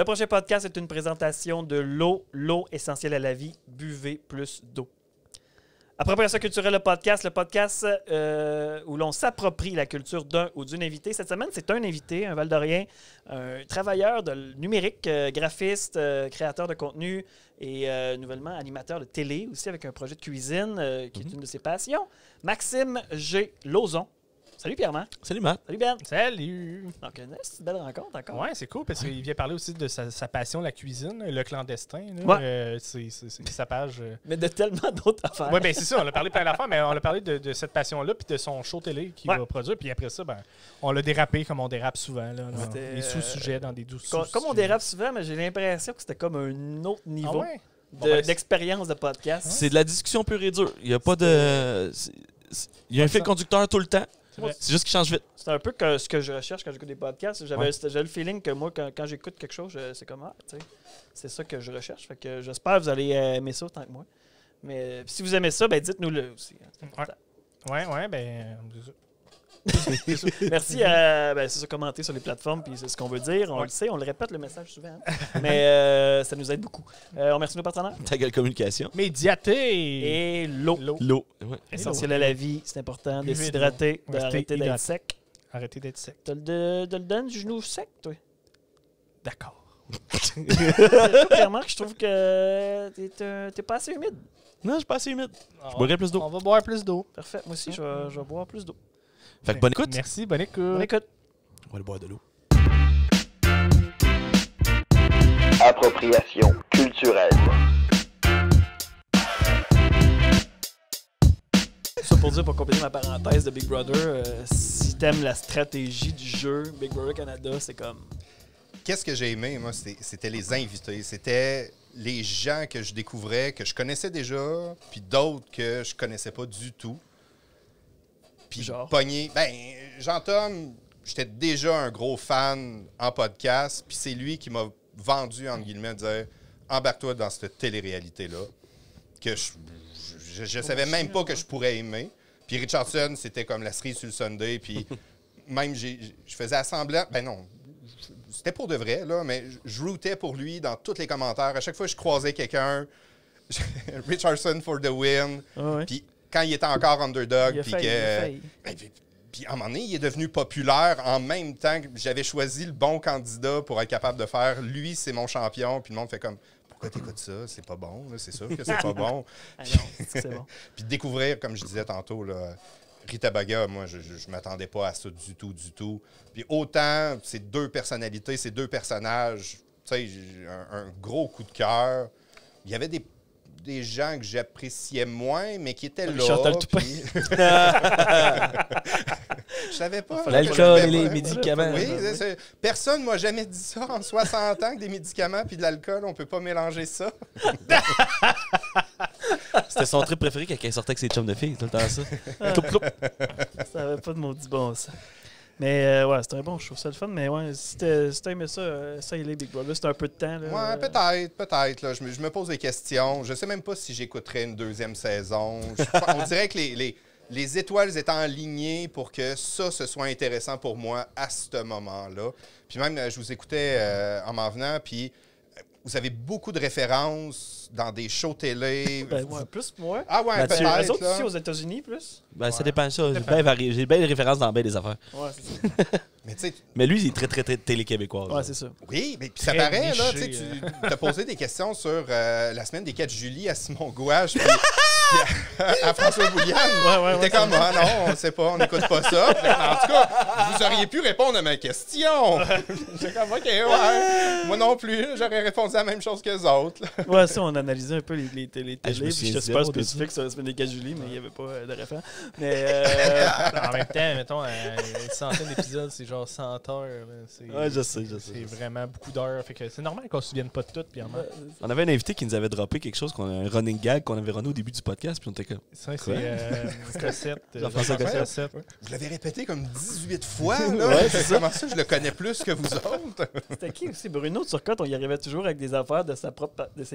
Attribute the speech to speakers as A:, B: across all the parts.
A: Le prochain podcast est une présentation de l'eau essentielle à la vie. Buvez plus d'eau. Appropriation culturelle, le podcast où l'on s'approprie la culture d'un ou d'une invité. Cette semaine, c'est un invité, un Val-d'Orien, un travailleur de numérique, graphiste, créateur de contenu et nouvellement animateur de télé, aussi avec un projet de cuisine qui est une de ses passions. Maxime G. Lauzon. Salut Pierre-Marc.
B: Salut Matt.
A: Salut Ben.
C: Salut!
A: Donc, c'est une belle rencontre encore.
C: Ouais, c'est cool parce qu'il vient parler aussi de sa passion, la cuisine, le clandestin. Là.
A: Ouais.
C: C'est sa page.
A: Mais de tellement d'autres affaires.
C: Oui, bien c'est ça. On a parlé plein d'affaires, mais on a parlé de cette passion-là puis de son show télé qu'il va produire. Puis après ça, on l'a dérapé comme on dérape souvent. Là, dans des sous-sujets, dans des doux sous-sujets.
A: Comme on dérape souvent, mais j'ai l'impression que c'était comme un autre niveau d'expérience de podcast.
B: C'est de la discussion pure et dure. Il n'y a pas de... Il y a un fil conducteur tout le temps. C'est juste qu'il change vite.
A: C'est un peu ce que je recherche quand j'écoute des podcasts. J'avais le feeling que moi, quand j'écoute quelque chose, c'est comme c'est ça que je recherche. Fait que j'espère que vous allez aimer ça autant que moi. Mais si vous aimez ça, dites-nous-le aussi.
C: Ouais,
A: Merci c'est ça, commenter sur les plateformes, puis c'est ce qu'on veut dire. On le sait, on le répète le message souvent. Mais ça nous aide beaucoup. On remercie nos partenaires.
B: Ta gueule communication.
C: Médiaté!
A: Et l'eau.
B: L'eau. Ouais.
A: Essentiel à la vie, c'est important. De s'hydrater, d'arrêter d'être sec.
C: Arrêtez d'être sec.
A: T'as le donnes du genou sec, toi?
C: D'accord.
A: Clairement, je trouve que t'es pas assez humide.
B: Non, je suis pas assez humide. Je boirais plus d'eau.
C: On va boire plus d'eau.
A: Parfait. Moi aussi, je vais boire plus d'eau.
B: Fait que bonne écoute.
C: Merci, bonne écoute.
A: Bonne écoute.
B: On va aller boire de l'eau.
D: Appropriation culturelle.
A: Ça pour dire, pour compléter ma parenthèse de Big Brother, si t'aimes la stratégie du jeu, Big Brother Canada, c'est comme...
E: Qu'est-ce que j'ai aimé, moi, c'était les invités. C'était les gens que je découvrais, que je connaissais déjà, puis d'autres que je connaissais pas du tout. Puis pogné. Jean-Tom, j'étais déjà un gros fan en podcast, puis c'est lui qui m'a vendu, entre guillemets, de dire « Embarque-toi dans cette télé-réalité-là », que je savais même pas que je pourrais aimer. Puis Richardson, c'était comme la cerise sur le Sunday, puis même je faisais assemblant... non, c'était pour de vrai, là, mais je rootais pour lui dans tous les commentaires. À chaque fois que je croisais quelqu'un, Richardson for the win, puis... Quand il était encore underdog, puis à un moment donné, il est devenu populaire en même temps que j'avais choisi le bon candidat pour être capable de faire « Lui, c'est mon champion », puis le monde fait comme « Pourquoi t'écoutes ça? C'est pas bon, là, c'est sûr que c'est pas bon. » Puis découvrir, comme je disais tantôt, là, Rita Baga, moi, je m'attendais pas à ça du tout. Puis autant ces deux personnalités, ces deux personnages, tu sais, un gros coup de cœur. Il y avait des gens que j'appréciais moins, mais qui étaient là.
A: Chantal Toupin.
E: Je savais pas.
B: L'alcool et les médicaments.
E: Oui, personne ne m'a jamais dit ça en 60 ans, que des médicaments puis de l'alcool, on peut pas mélanger ça.
B: C'était son trip préféré quand elle sortait avec ses chums de filles, tout le temps ça.
A: Ça avait pas de maudit bon, ça. Mais c'était un bon show, c'est le fun. Mais ouais, si t'as aimé ça, ça il est Big Brother, c'était un peu de temps. Là,
E: ouais, peut-être. Là, je me pose des questions. Je sais même pas si j'écouterais une deuxième saison. On dirait que les étoiles étaient alignées pour que ça, ce soit intéressant pour moi à ce moment-là. Puis même, je vous écoutais en m'en venant, puis vous avez beaucoup de références dans des shows télé.
A: Plus que moi.
E: Ah ouais, peut-être.
A: Les autres aussi aux États-Unis, plus.
B: Ça dépend ça. J'ai bien des références dans bien des affaires.
A: Ouais, c'est ça.
E: mais
B: lui, il est très, très, très télé-québécois.
A: Ouais, c'est ça.
E: Oui, mais puis ça paraît, niché, là, tu t'as posé des questions sur la semaine des 4 juillet à Simon Gouache, puis à François Bouliane. Il était comme, ah non, on sait pas, on n'écoute pas ça. Puis, en tout cas, vous auriez pu répondre à ma question. J'étais comme, OK, ouais. Moi non plus, j'aurais répondu la même chose qu'eux autres.
A: Ouais, ça, on analysait un peu les télé.
B: J'étais
A: super spécifique sur la semaine des 4 juillet, mais il n'y avait pas de référent. Mais
C: en même temps, mettons, une centaine d'épisodes, c'est genre 100 heures.
B: Je sais.
C: C'est vraiment beaucoup d'heures. Fait que c'est normal qu'on ne se souvienne pas de tout. Puis
B: on avait un invité qui nous avait droppé quelque chose, un running gag qu'on avait runné au début du podcast. podcast, puis on était comme.
C: Ça, c'est cassette.
B: Jean-François
C: Cossette.
E: Vous l'avez répété comme 18 fois, là. Comment ça, je le connais plus que vous autres?
A: C'était qui aussi? Bruno Turcotte, on y arrivait toujours avec des affaires de ses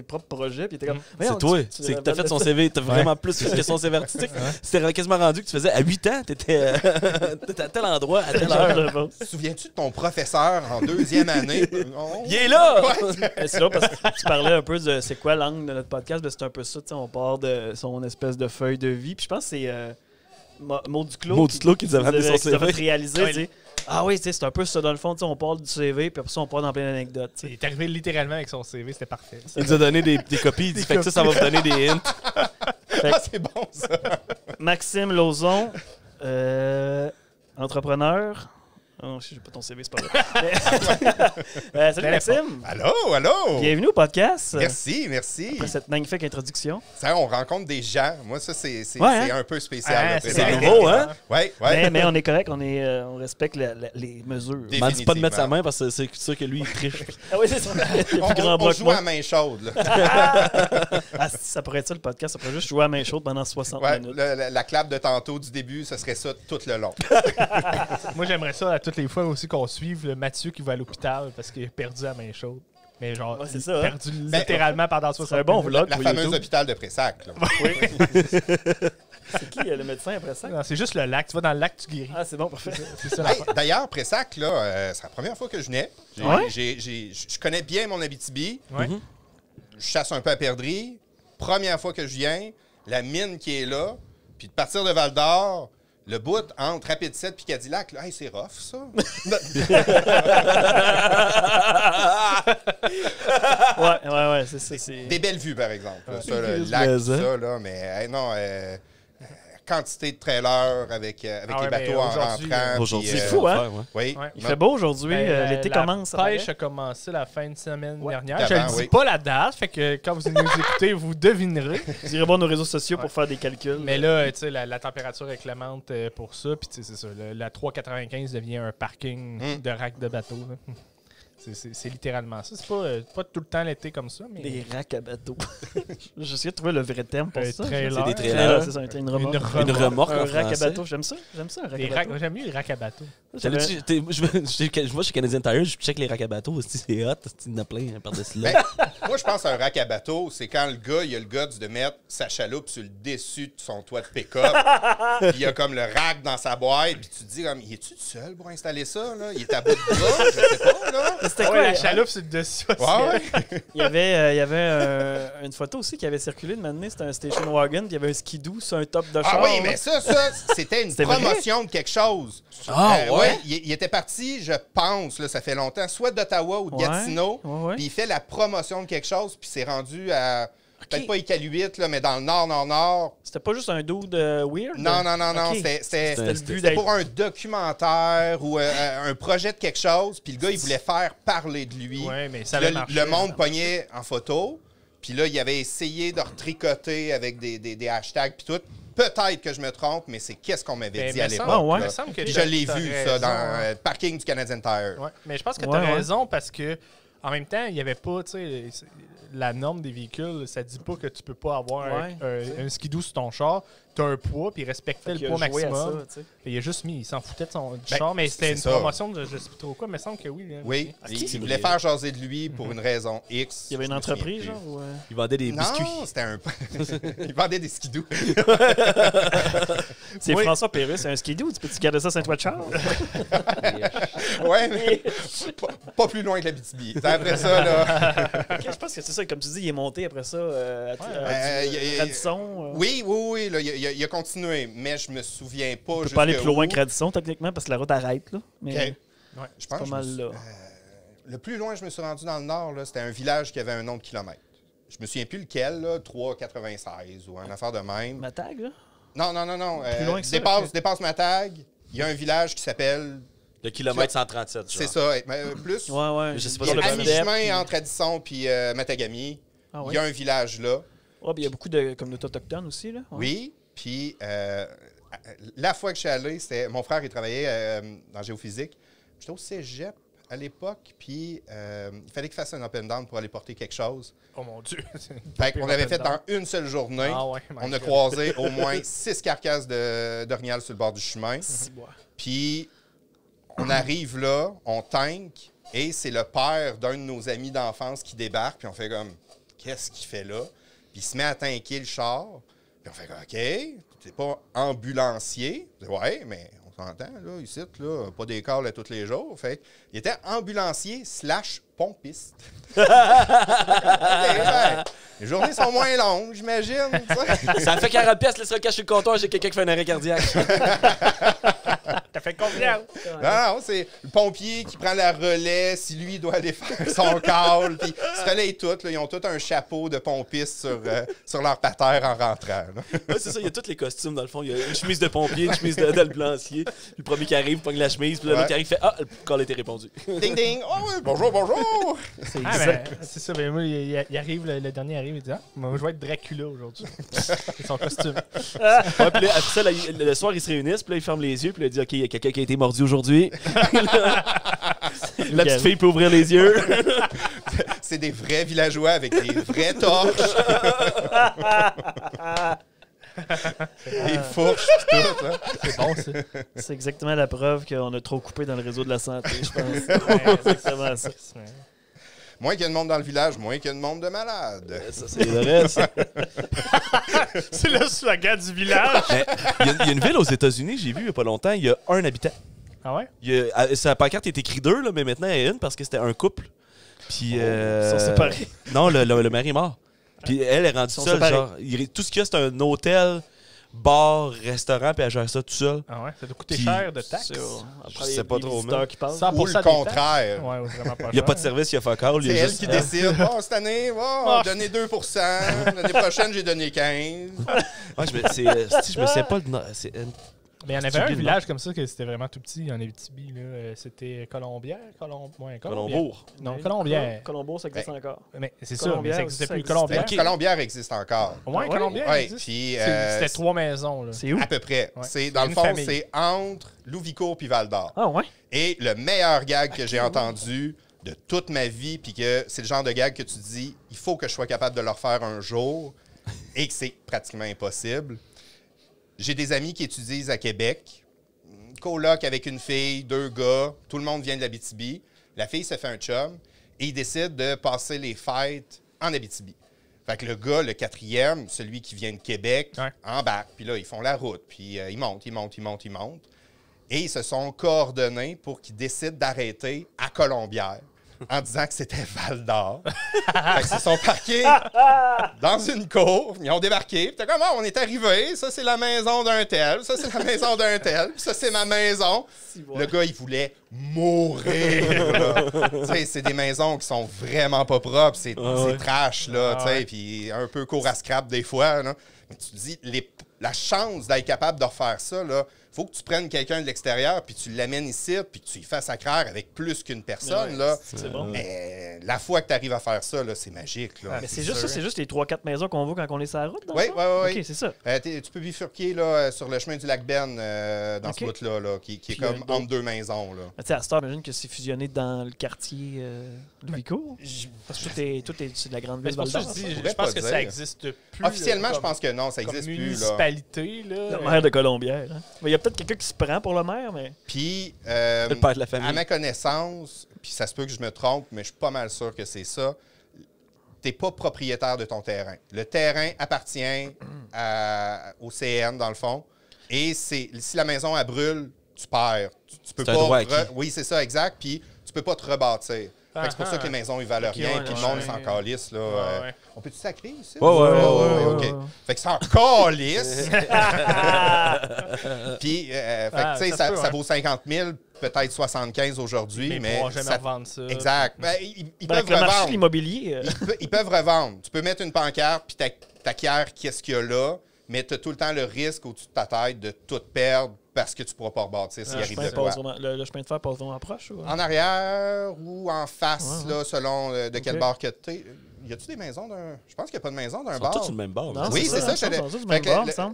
A: propres projets. Puis il était comme.
B: C'est toi. C'est que t'as fait son CV. T'as vraiment plus que son CV artistique. C'était quasiment rendu que tu faisais à 8 ans, t'étais à tel endroit, à telle heure.
E: Te souviens-tu de ton professeur en 2e année?
B: Il est là!
A: C'est là parce que tu parlais un peu de c'est quoi l'angle de notre podcast. C'est un peu ça. On part de son espèce de feuille de vie. Puis je pense que c'est Maud Duclos
B: qui nous avait amené son CV.
A: Réalisé. Ah oui, c'est un peu ça. Dans le fond, on parle du CV, puis après ça, on part dans plein d'anecdotes.
C: Il est arrivé littéralement avec son CV, c'était parfait.
B: Il nous a donné des copies. Il dit fait que ça va vous donner des hints.
E: Ah, c'est bon, ça!
A: Maxime Lauzon, entrepreneur. Oh, je n'ai pas ton CV, c'est pas vrai. Salut Maxime!
E: Allô!
A: Bienvenue au podcast.
E: Merci.
A: Après cette magnifique introduction.
E: Ça, on rencontre des gens. Moi, ça, c'est un peu spécial.
B: C'est nouveau, hein?
E: Oui.
A: Mais on est correct, on respecte les mesures.
B: Il m'a dit pas de mettre sa main parce que c'est sûr que lui, il triche.
A: Ah oui, c'est ça.
E: On joue à main chaude.
A: Ah, ça pourrait être ça le podcast. Ça pourrait juste jouer à main chaude pendant 60 minutes.
E: La clap de tantôt du début, ce serait ça tout le long.
C: Moi, j'aimerais ça à toutes les fois aussi qu'on suive le Mathieu qui va à l'hopital parce qu'il est perdu à main chaude. Mais genre,
A: c'est ça,
C: perdu littéralement pendant 60 minutes.
A: C'est un bon vlog
E: La
A: pour
E: fameuse
A: YouTube.
E: hôpital de Pressac.
A: Oui. C'est qui le médecin après ça?
C: Non, c'est juste le lac. Tu vas dans le lac, tu guéris.
A: Ah, c'est bon, parfait.
C: C'est ça la
E: D'ailleurs, Pressac, là, c'est la première fois que je venais.
A: Ouais?
E: Je connais bien mon Abitibi.
C: Ouais.
E: Je chasse un peu à perdrix. Première fois que je viens, la mine qui est là, puis de partir de Val-d'Or, le bout entre Rapid 7 et Cadillac, là, hey, c'est rough, ça.
A: Ouais, c'est...
E: Des belles vues, par exemple. Là, ça, le lac, tout ça, là, mais non, quantité de trailers avec les bateaux en rentrant.
B: Aujourd'hui,
A: c'est fou, hein?
E: Oui.
A: Il fait beau aujourd'hui, l'été commence.
C: La pêche a commencé la fin de semaine dernière. Je
E: D'avant,
C: ne dis pas la date, fait que quand vous nous écoutez, vous devinerez.
A: Vous irez voir nos réseaux sociaux pour faire des calculs.
C: Mais là, tu sais, la température est clémente pour ça. Puis, tu sais, c'est ça. La 3,95 devient un parking de rack de bateaux. Là. C'est littéralement ça. C'est pas tout le temps l'été comme ça. Mais...
A: Des racks à bateau. J'essaie de trouver le vrai terme pour ça.
C: Trailer.
B: C'est des trailers.
A: C'est ça, une remorque.
B: Une remorque
A: Un
B: en
A: rack à
B: français.
A: bateau. J'aime ça, un rack à bateau.
C: J'aime mieux les racks à bateau.
B: Je vois chez Canadian Tire, je check les racks à bateau. C'est hot, il y en a plein par-dessus là.
E: Moi, je pense à un rack à bateau, c'est quand le gars, il a le guts de mettre sa chaloupe sur le dessus de son toit de pick-up. Puis il y a comme le rack dans sa boîte. Puis tu te dis, comme, il est-tu tout seul pour installer ça? Là? Il est à bout de bras? Je sais pas. Là.
A: C'était quoi?
C: La chaloupe sur le dessus aussi.
E: Ouais.
A: Il y avait une photo aussi qui avait circulé de maintenant. C'était un station wagon. Puis il y avait un skidoo sur un top de char.
E: Ah oui, mais ça, c'était une promotion de quelque chose. Ouais, il était parti, je pense, là, ça fait longtemps, soit d'Ottawa ou de Gatineau.
A: Ouais.
E: Puis il fait la promotion de quelque chose, puis c'est rendu à, peut-être pas Iqaluit, là, mais dans le nord.
A: C'était pas juste un dude weird?
E: Non.
A: Okay.
E: C'était pour un documentaire ou un projet de quelque chose, puis le gars, il voulait faire parler de lui.
C: Ouais, mais ça
E: Puis
C: avait
E: là,
C: marché.
E: le monde pognait en photo, puis là, il avait essayé de retricoter avec des hashtags, puis tout. Peut-être que je me trompe, mais c'est qu'est-ce qu'on m'avait dit à l'époque.
A: ouais.
E: là.
C: Me semble que
E: Puis je l'ai vu, ça, dans le parking du Canadian Tire.
C: Ouais. Mais je pense que tu as raison parce que en même temps, il n'y avait pas, tu sais, la norme des véhicules, ça dit pas que tu peux pas avoir un skidoo sur ton char. Tu as un poids, puis il respectait le poids maximum. Il a juste mis, il s'en foutait de son char, mais c'était une promotion de je sais plus trop quoi, mais il me semble que oui.
E: Oui, il voulait faire jaser de lui pour une raison X.
A: Il y avait une entreprise, genre?
B: Il vendait des biscuits.
E: Non, c'était un... il vendait des skidoo.
A: C'est François Pérusse, c'est un skidoo. Tu peux-tu garder ça sur un toit de char?
E: Ouais, mais pas plus loin que la BTB. Après ça, là...
A: Okay, je pense que c'est ça. Comme tu dis, il est monté après ça à Radisson.
E: Oui, là, il a continué, mais je me souviens pas.
A: On peut pas aller plus loin que Radisson, techniquement, parce que la route arrête. Là. Mais
E: Okay.
C: Ouais,
E: je pense
A: pas mal là.
E: Le plus loin que je me suis rendu dans le nord, là, c'était un village qui avait un nom de kilomètre. Je me souviens plus lequel, là, 3,96 ou une affaire de même.
A: Matag, là?
E: Non.
A: Plus loin que ça,
E: dépasse Matag. Il y a un village qui s'appelle...
B: Le kilomètre 137, genre.
E: C'est ça, plus.
A: Ouais.
B: Je sais pas
E: Il est
B: si
E: à
B: le
E: mi-chemin entre Addison et Matagami.
A: Ah, ouais.
E: Il y a un village là.
A: Ouais, puis il y a beaucoup de communautés autochtones aussi, là. Ouais.
E: Oui, puis la fois que je suis allé, c'était... Mon frère, il travaillait dans géophysique. J'étais au cégep à l'époque, puis il fallait qu'il fasse un up and down pour aller porter quelque chose.
C: Oh mon Dieu!
E: On l'avait fait dans une seule journée. On a croisé au moins 6 carcasses d'orignal sur le bord du chemin. Puis on arrive là, on tank, et c'est le père d'un de nos amis d'enfance qui débarque, puis on fait comme, qu'est-ce qu'il fait là? Puis il se met à tanker le char, puis on fait comme, OK, t'es pas ambulancier. Ouais, mais on s'entend, là, ici, là, pas d'écart là, tous les jours. Fait il était ambulancier / pompiste. Okay, les journées sont moins longues, j'imagine.
B: Ça fait 40 pièces, laisse-le cacher le comptoir, j'ai quelqu'un qui fait un arrêt cardiaque.
C: T'as fait confiance.
E: Non, c'est le pompier qui prend la relais si lui doit aller faire son call. Puis ils se relayent tous. Ils ont tous un chapeau de pompiste sur leur patère en rentrant.
B: Ouais, c'est ça, il y a tous les costumes dans le fond. Il y a une chemise de pompier, une chemise d'alblancier. Le premier qui arrive, pogne la chemise, puis l'autre qui arrive fait ah, le call a été répondu.
E: Ding ding! Oh oui, bonjour, bonjour!
C: C'est ça, ben moi, il arrive, le dernier arrive, il dit ah, moi, je vais être Dracula aujourd'hui. C'est son costume.
B: Ouais, puis là, après ça, le soir, ils se réunissent, puis là, ils ferment les yeux, puis là, ils disent OK, il y a quelqu'un qui a été mordu aujourd'hui. La petite fille peut ouvrir les yeux.
E: C'est des vrais villageois avec des vraies torches. Des fourches, tout. Hein.
C: C'est bon, ça.
A: C'est exactement la preuve qu'on a trop coupé dans le réseau de la santé, je pense. C'est exactement ça.
E: Moins qu'il y a de monde dans le village, moins qu'il y a de monde de malades.
B: Ça, c'est vrai, ça.
C: C'est le slogan du village.
B: Il y a une ville aux États-Unis, j'ai vu il n'y a pas longtemps, il y a 1 habitant.
C: Ah ouais?
B: Sur la pancarte, il est écrit 2, là, mais maintenant, il y a 1 parce que c'était un couple. Puis,
A: Ils sont séparés.
B: Non, le mari est mort. Puis elle est rendue seule. Genre, tout ce qu'il y a, c'est un hôtel, bar, restaurant, puis elle gère ça tout seul.
C: Ah ouais? Ça doit coûter cher de taxes.
B: Je sais pas trop.
E: Ou le contraire.
C: Ouais, vraiment pas
B: il n'y a pas de service, il y a fuck all.
E: C'est elle qui décide. Bon, cette année, donner 2 l'année prochaine, j'ai donné 15
B: Ouais, je me sais pas le nom.
C: Mais il y en avait un village comme ça que c'était vraiment tout petit en Abitibi. C'était Colombière?
B: Colombourg.
C: Non, Colombière.
A: Colombourg, ça existe encore.
C: Mais c'est ça, mais ça n'existait plus. Colombière.
E: Colombière existe encore.
C: Au moins, Colombière existe. C'était 3 maisons.
A: C'est où?
E: À peu près.
C: Ouais.
E: Dans le fond, c'est entre Louvicourt puis Val-d'Or.
A: Ah ouais?
E: Et le meilleur gag que j'ai entendu de toute ma vie, puis que c'est le genre de gag que tu dis, il faut que je sois capable de le refaire un jour, et que c'est pratiquement impossible. J'ai des amis qui étudient à Québec, coloc avec une fille, 2 gars, tout le monde vient de l'Abitibi. La fille se fait un chum et il décide de passer les fêtes en Abitibi. Fait que le gars, le 4e, celui qui vient de Québec, embarque. Puis là, ils font la route. Puis ils montent. Et ils se sont coordonnés pour qu'ils décident d'arrêter à Colombière en disant que c'était Val-d'Or. Fait qu'ils se sont parqués dans une cour. Ils ont débarqué. Puis t'es comme, on est arrivé. Ça, c'est la maison d'un tel. Ça, c'est la maison d'un tel. Puis ça, c'est ma maison. Le gars, il voulait mourir. C'est des maisons qui sont vraiment pas propres. C'est trash, là. Puis un peu court à scrap des fois. Là. Mais tu te dis, la chance d'être capable de refaire ça, là, faut que tu prennes quelqu'un de l'extérieur, puis tu l'amènes ici, puis que tu y fasses accraire avec plus qu'une personne. Là.
A: C'est bon.
E: Mais la fois que tu arrives à faire ça, là, c'est magique. Là.
A: Mais c'est juste ça, c'est juste les 3-4 maisons qu'on voit quand on est sur la route.
E: Oui.
A: OK, c'est ça.
E: Tu peux bifurquer là, sur le chemin du lac Ben, dans ce bout-là, là, qui est comme entre 2 maisons. Là.
A: Tu sais, à cette heure, j'imagine que c'est fusionné dans le quartier Louvicourt. Parce que tout est c'est de la grande ville.
C: Je pense que ça n'existe plus.
E: Officiellement, je pense que non, ça n'existe plus.
C: Municipalité, là.
A: Le maire de Colombière. Hein. Il y a peut-être quelqu'un qui se prend pour le maire, mais...
E: Puis,
B: le père de la famille.
E: À ma connaissance, puis ça se peut que je me trompe, mais je suis pas mal sûr que c'est ça, t'es pas propriétaire de ton terrain. Le terrain appartient au CN, dans le fond, et si la maison, elle brûle, tu perds. Tu peux pas... Oui, c'est ça, exact, puis tu peux pas te rebâtir. C'est pour ça que les maisons, ils valent rien, puis le monde, ils s'en calissent. On peut-tu sacrer ici?
B: Oui.
E: OK. Fait que c'est en calisse. Puis, ça vaut 50 000, peut-être 75 aujourd'hui, mais...
C: Ils ne pourront jamais revendre ça.
E: Exact. Ils peuvent revendre.
A: Le marché immobilier...
E: Ils peuvent revendre. Tu peux mettre une pancarte, puis t'acquiers qu'est-ce qu'il y a là, mais tu as tout le temps le risque au-dessus de ta tête de tout perdre parce que tu ne pourras pas rebâtir s'il arrive de quoi.
A: Le chemin de fer passe vraiment proche? Ou...
E: En arrière ou en face, là, selon de quel bar que tu es. Y a-tu des maisons d'un... Je pense qu'il n'y a pas de maison d'un bar.
B: Ils sont tous sur le même bar.
E: Oui, c'est ça.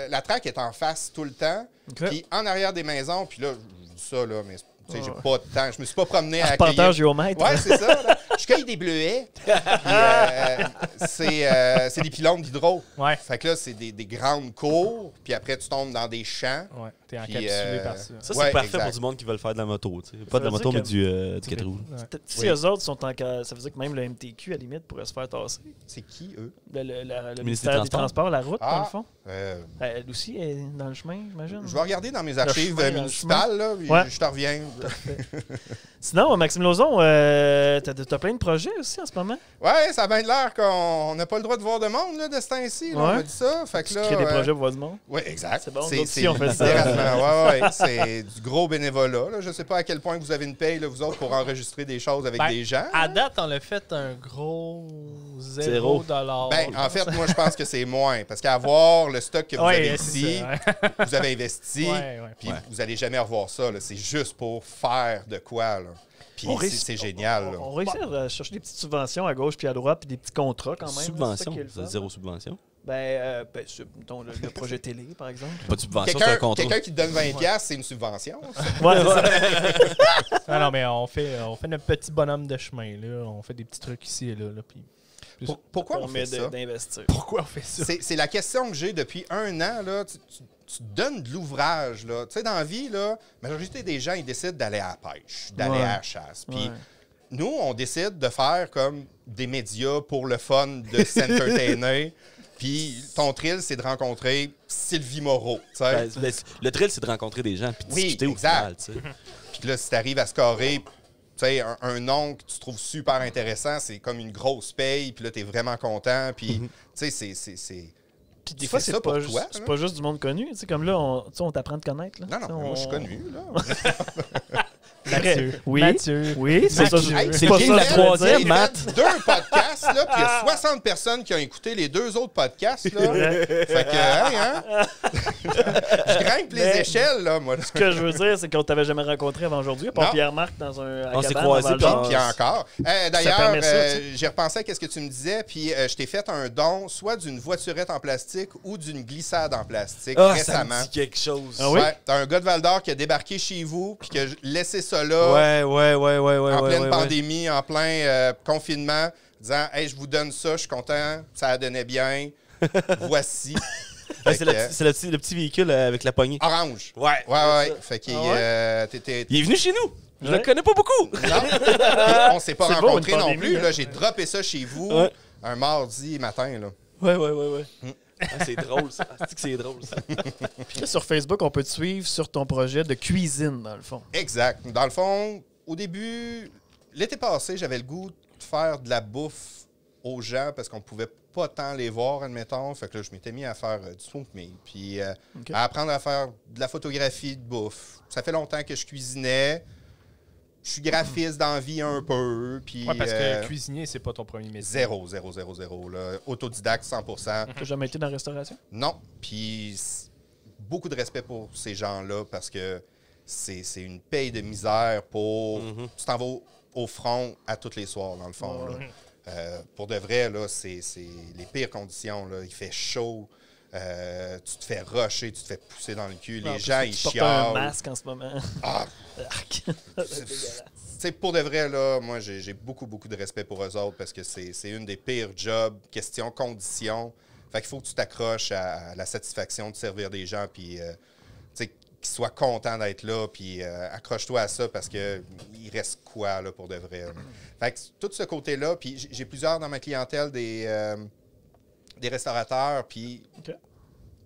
E: La traque est en face tout le temps. Puis en arrière des maisons, puis là, je dis ça, là, mais J'ai pas de temps. Je me suis pas promené à
A: Arpenteur géomètre.
E: Ouais, c'est ça. Là. Je cueille des bleuets. C'est des pylônes d'hydro.
C: Ouais.
E: Fait que là, c'est des grandes cours. Puis après, tu tombes dans des champs.
C: Ouais, t'es encapsulé par ça.
B: Ça, c'est parfait pour du monde qui veut faire de la moto. T'sais. Pas de la moto, mais du 4 roues.
A: Si eux autres sont en cas, ça veut dire que même le MTQ, à la limite, pourrait se faire tasser.
E: C'est qui, eux?
A: Le ministère des Transports, la route, dans le fond. Elle aussi est dans le chemin, j'imagine.
E: Je vais regarder dans mes archives municipales, là, je te reviens.
A: Sinon, Maxime Lauzon, t'as plein de projets aussi en ce moment?
E: Ouais, ça a bien l'air qu'on n'a pas le droit de voir de monde là, de ce temps-ci. On m'a dit ça. Fait que là,
A: tu crées des projets pour voir du monde?
E: Oui, exact.
A: C'est bon, c'est on fait ça.
E: Ouais, c'est du gros bénévolat. Là. Je ne sais pas à quel point vous avez une paye, là, vous autres, pour enregistrer des choses avec des gens.
C: À date, on a fait un gros $0.
E: En fait, moi, je pense que c'est moins. Parce qu'avoir le stock que vous avez ici, vous avez investi, puis vous n'allez jamais revoir ça. C'est juste pour faire de quoi. Là. Puis c'est génial.
A: On réussit à chercher des petites subventions à gauche puis à droite, puis des petits contrats quand même.
B: Subvention? Zéro subvention?
A: Le projet télé, par exemple.
B: Pas de subvention, c'est un contrat.
E: Quelqu'un qui te donne 20$, c'est une subvention.
A: Ouais, c'est ça.
C: Non, mais on fait notre petit bonhomme de chemin. Là. On fait des petits trucs ici et là. Puis
E: pourquoi on fait ça?
A: D'investir.
C: Pourquoi on fait ça?
E: C'est la question que j'ai depuis 1 an. Là. Tu donnes de l'ouvrage. Tu sais, dans la vie, la majorité des gens, ils décident d'aller à la pêche, d'aller à la chasse. Puis nous, on décide de faire comme des médias pour le fun, de s'entertainer. Puis ton thrill, c'est de rencontrer Sylvie Moreau.
B: Le thrill, c'est de rencontrer des gens puis de discuter au final.
E: Puis là, si tu arrives à scorer un nom que tu trouves super intéressant, c'est comme une grosse paye. Puis là, tu es vraiment content. Puis, tu sais, c'est...
A: Puis des fois, c'est pas juste du monde connu. Tu sais, comme là, on t'apprend à te connaître. Là.
E: Non, moi, je suis connu. Là.
C: Mathieu.
A: Oui,
C: Mathieu.
A: Oui, c'est ça.
B: C'est pas ça la troisième, Matt.
E: J'ai fait 2 podcasts, là, puis il y a 60 personnes qui ont écouté les 2 autres podcasts. Là. Fait que, je grimpe les échelles, là, moi.
A: Ce que je veux dire, c'est qu'on t'avait jamais rencontré avant aujourd'hui, à part Pierre-Marc dans un
B: on s'est croisés,
E: puis encore. D'ailleurs, j'ai repensé à ce que tu me disais, puis je t'ai fait un don, soit d'une voiturette en plastique ou d'une glissade en plastique récemment.
B: Ça me dit quelque chose.
A: Ah oui?
E: Ouais, t'as un gars de Val-d'Or qui a débarqué chez vous, puis qui a laissé ça là.
B: Ouais.
E: En pleine pandémie, en plein confinement, disant « Hey, je vous donne ça, je suis content, ça a donné bien, voici. »
B: C'est le petit véhicule avec la poignée.
E: Orange.
B: Ouais.
E: Fait qu'il
B: il est venu chez nous. Je le connais pas beaucoup.
E: Non, on s'est pas rencontrés non plus.
A: Hein?
E: Là, j'ai droppé ça chez vous un mardi matin. Là.
B: Ouais. C'est drôle, ça. C'est drôle, ça.
A: Puis là, sur Facebook, on peut te suivre sur ton projet de cuisine, dans le fond.
E: Exact. Dans le fond, au début, l'été passé, j'avais le goût de faire de la bouffe aux gens parce qu'on pouvait pas tant les voir, admettons. Fait que là, je m'étais mis à faire du smoke meat, puis à apprendre à faire de la photographie de bouffe. Ça fait longtemps que je cuisinais. Je suis graphiste dans la vie un peu. Puis,
C: parce que cuisinier, c'est pas ton premier métier.
E: Zéro. Là. Autodidacte, 100%.
A: T'as jamais été dans la restauration?
E: Non. Puis beaucoup de respect pour ces gens-là parce que c'est une paye de misère pour... Tu t'en vas au front à tous les soirs, dans le fond. Là. Pour de vrai, là, c'est les pires conditions. Là. Il fait chaud. Tu te fais rusher, tu te fais pousser dans le cul. Les gens, ils chialent. Tu
A: portes un masque en ce moment.
E: Pour de vrai, là, moi, j'ai beaucoup de respect pour eux autres parce que c'est une des pires jobs, question conditions. Fait qu'il faut que tu t'accroches à la satisfaction de servir des gens, puis qu'ils soient contents d'être là, puis accroche-toi à ça parce que il reste quoi, là, pour de vrai. Là. Fait que tout ce côté-là, puis j'ai plusieurs dans ma clientèle des restaurateurs, puis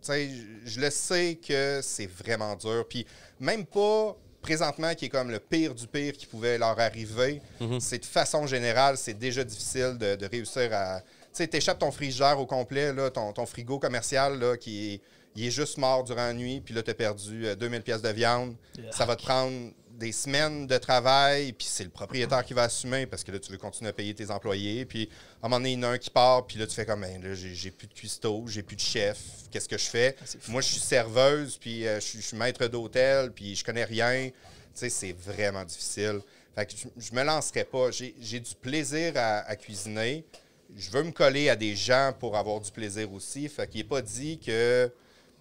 E: je le sais que c'est vraiment dur. Puis même pas présentement qui est comme le pire du pire qui pouvait leur arriver, c'est de façon générale, c'est déjà difficile de réussir à... Tu sais, t'échappes ton frigère au complet, là, ton frigo commercial là, il est juste mort durant la nuit, puis là, t'as perdu 2000 pièces de viande. Yeah. Ça va te prendre des semaines de travail, puis c'est le propriétaire qui va assumer parce que là, tu veux continuer à payer tes employés. Puis à un moment donné, il y en a un qui part, puis là, tu fais comme, là, j'ai plus de cuistot, j'ai plus de chef. Qu'est-ce que je fais? Moi, je suis serveuse, puis je suis maître d'hôtel, puis je connais rien. Tu sais, c'est vraiment difficile. Fait que je me lancerai pas. J'ai du plaisir à cuisiner. Je veux me coller à des gens pour avoir du plaisir aussi. Fait qu'il n'est pas dit que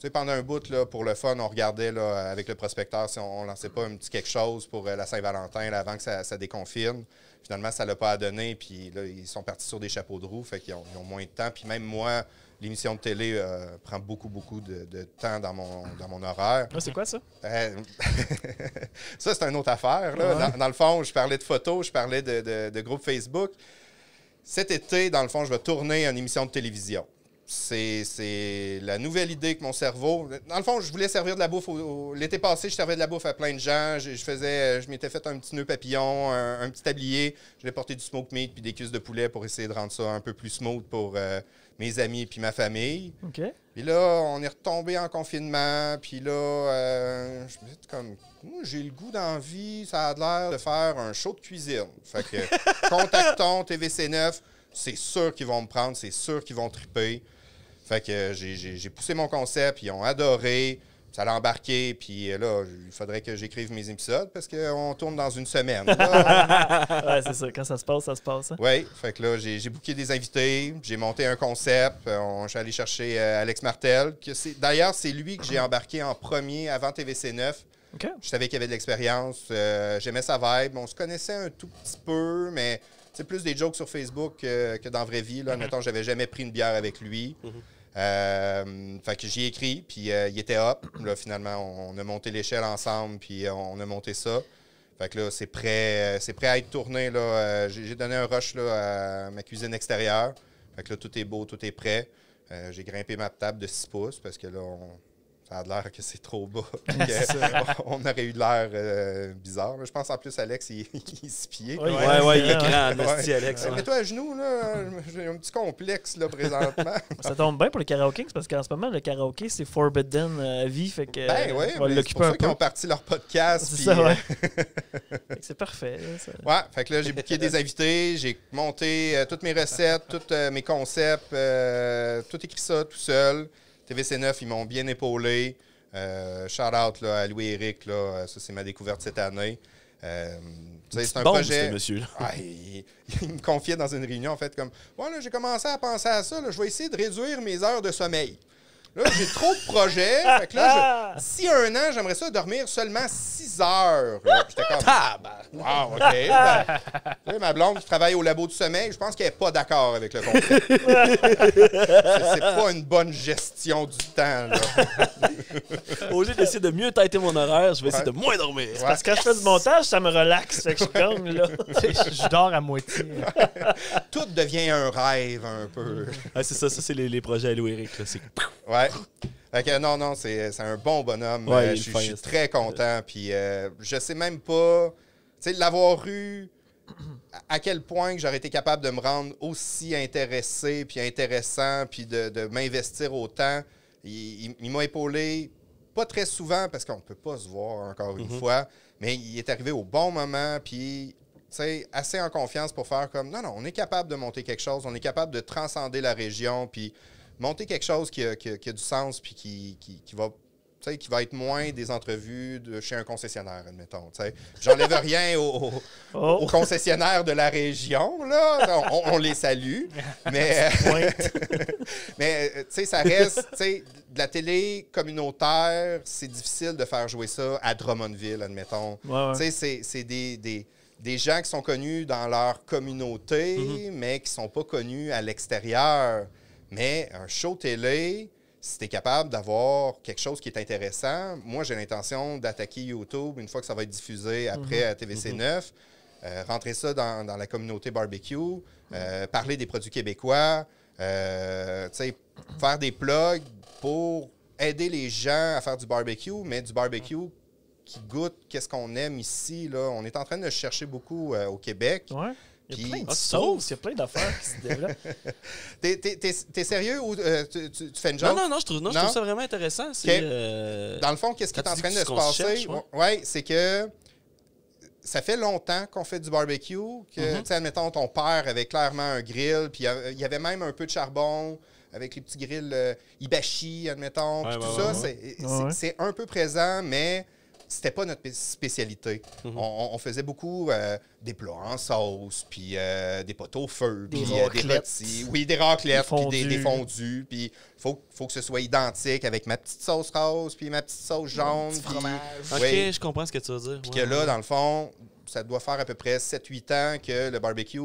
E: sais, pendant un bout, là, pour le fun, on regardait là, avec le prospecteur si on lançait pas un petit quelque chose pour la Saint-Valentin là, avant que ça déconfine. Finalement, ça l'a pas donné. Puis là, ils sont partis sur des chapeaux de roue. Fait qu'ils ont moins de temps. Puis même moi, l'émission de télé prend beaucoup de temps dans mon horaire.
A: C'est quoi ça?
E: Ça, c'est une autre affaire. Là. Dans le fond, je parlais de photos, je parlais de groupe Facebook. Cet été, dans le fond, je vais tourner une émission de télévision. C'est la nouvelle idée que mon cerveau... Dans le fond, je voulais servir de la bouffe. L'été passé, je servais de la bouffe à plein de gens. Je m'étais fait un petit nœud papillon, un petit tablier. Je l'ai porté du smoke meat puis des cuisses de poulet pour essayer de rendre ça un peu plus smooth pour mes amis puis ma famille.
A: OK.
E: Puis là, on est retombé en confinement. Puis là, je me dis comme... Moi, j'ai le goût d'envie, ça a l'air de faire un show de cuisine. Fait que contactons TVC9. C'est sûr qu'ils vont me prendre, c'est sûr qu'ils vont triper. Fait que j'ai poussé mon concept, ils ont adoré, ça l'a embarqué, puis là, il faudrait que j'écrive mes épisodes parce qu'on tourne dans une semaine.
A: Ouais, c'est ça, quand ça se passe, ça se passe. Hein?
E: Oui, fait que là, j'ai booké des invités, j'ai monté un concept, je suis allé chercher Alex Martel, d'ailleurs, c'est lui que j'ai embarqué en premier avant TVC9.
A: Okay.
E: Je savais qu'il y avait de l'expérience, j'aimais sa vibe, on se connaissait un tout petit peu, mais... C'est plus des jokes sur Facebook que dans la vraie vie. Là. Admettons, j'avais jamais pris une bière avec lui. Fait que j'y ai écrit, puis il était up. Là, finalement, on a monté l'échelle ensemble, puis on a monté ça. Fait que là, c'est prêt à être tourné. Là. J'ai donné un rush là, à ma cuisine extérieure. Fait que là, tout est beau, tout est prêt. J'ai grimpé ma table de 6 pouces parce que là, ça a l'air que c'est trop bas. On aurait eu de l'air bizarre. Là. Je pense en plus, Alex, il est 6 pieds.
B: Oui, il est grand, merci, Alex.
E: Mets-toi à genoux, là. J'ai un petit complexe là, présentement.
A: Ça tombe bien pour le karaoké, parce qu'en ce moment, le karaoké, c'est forbidden à vie. Fait que,
E: oui,
A: on va l'occuper un peu.
E: Ils ont parti leur podcast.
A: C'est ça, ouais. C'est parfait. Là, ça.
E: Ouais, fait que là, j'ai booké des invités, j'ai monté toutes mes recettes, tous mes concepts, tout écrit ça tout seul. TVC9, ils m'ont bien épaulé. Shout-out là, à Louis-Éric, ça c'est ma découverte cette année. C'est un projet.
B: Monsieur.
E: Il me confiait dans une réunion, en fait, comme « Ouais, là, j'ai commencé à penser à ça, là, je vais essayer de réduire mes heures de sommeil. » Là, j'ai trop de projets. Fait que là, d'ici un an, j'aimerais ça dormir seulement 6 heures. J'étais comme... Wow, OK. Ben, ma blonde qui travaille au labo du sommeil, je pense qu'elle n'est pas d'accord avec le concept. C'est pas une bonne gestion du temps. Là.
B: Au lieu d'essayer de mieux têter mon horaire, je vais essayer de moins dormir.
A: Parce que quand je fais du montage, ça me relaxe. Fait que je gagne, là.
C: Je dors à moitié.
E: Tout devient un rêve un peu.
B: C'est ça, c'est les projets à Louis-Éric.
E: Ouais. Fait que non, c'est un bon bonhomme.
B: Ouais,
E: je suis très content. Puis je sais même pas, tu sais, l'avoir eu, à quel point que j'aurais été capable de me rendre aussi intéressé, puis intéressant, puis de m'investir autant. Il m'a épaulé, pas très souvent, parce qu'on ne peut pas se voir encore une fois, mais il est arrivé au bon moment, puis assez en confiance pour faire comme, non, on est capable de monter quelque chose, on est capable de transcender la région, puis monter quelque chose qui a du sens puis qui va être moins des entrevues chez un concessionnaire, admettons. J'enlève rien aux concessionnaires de la région, là. On les salue. Mais, ça reste... De la télé communautaire, c'est difficile de faire jouer ça à Drummondville, admettons.
A: Ouais.
E: C'est des gens qui sont connus dans leur communauté, mais qui ne sont pas connus à l'extérieur. Mais un show télé, si tu es capable d'avoir quelque chose qui est intéressant, moi, j'ai l'intention d'attaquer YouTube une fois que ça va être diffusé après à TVC9, rentrer ça dans la communauté barbecue, parler des produits québécois, faire des plugs pour aider les gens à faire du barbecue, mais du barbecue qui goûte qu'est-ce qu'on aime ici. Là. On est en train de chercher beaucoup au Québec.
A: Ouais. Il y a plein de sauces, il y a plein d'affaires qui se développent.
E: T'es sérieux ou tu fais une joke?
B: Non, je trouve ça vraiment intéressant.
E: Dans le fond, qu'est-ce qui est en train de se passer? C'est que ça fait longtemps qu'on fait du barbecue. Admettons, ton père avait clairement un grill, puis il y avait même un peu de charbon avec les petits grills Hibachi, admettons. Puis tout ça, c'est un peu présent, mais c'était pas notre spécialité. On faisait beaucoup des plats en sauce, puis des potes au feu, puis des rôtis. Oui, des raclettes, puis des fondus. Puis faut que ce soit identique avec ma petite sauce rose, puis ma petite sauce jaune. Petit
B: fromage. OK, je comprends ce que tu veux dire.
E: Puis que là, dans le fond, ça doit faire à peu près 7-8 ans que le barbecue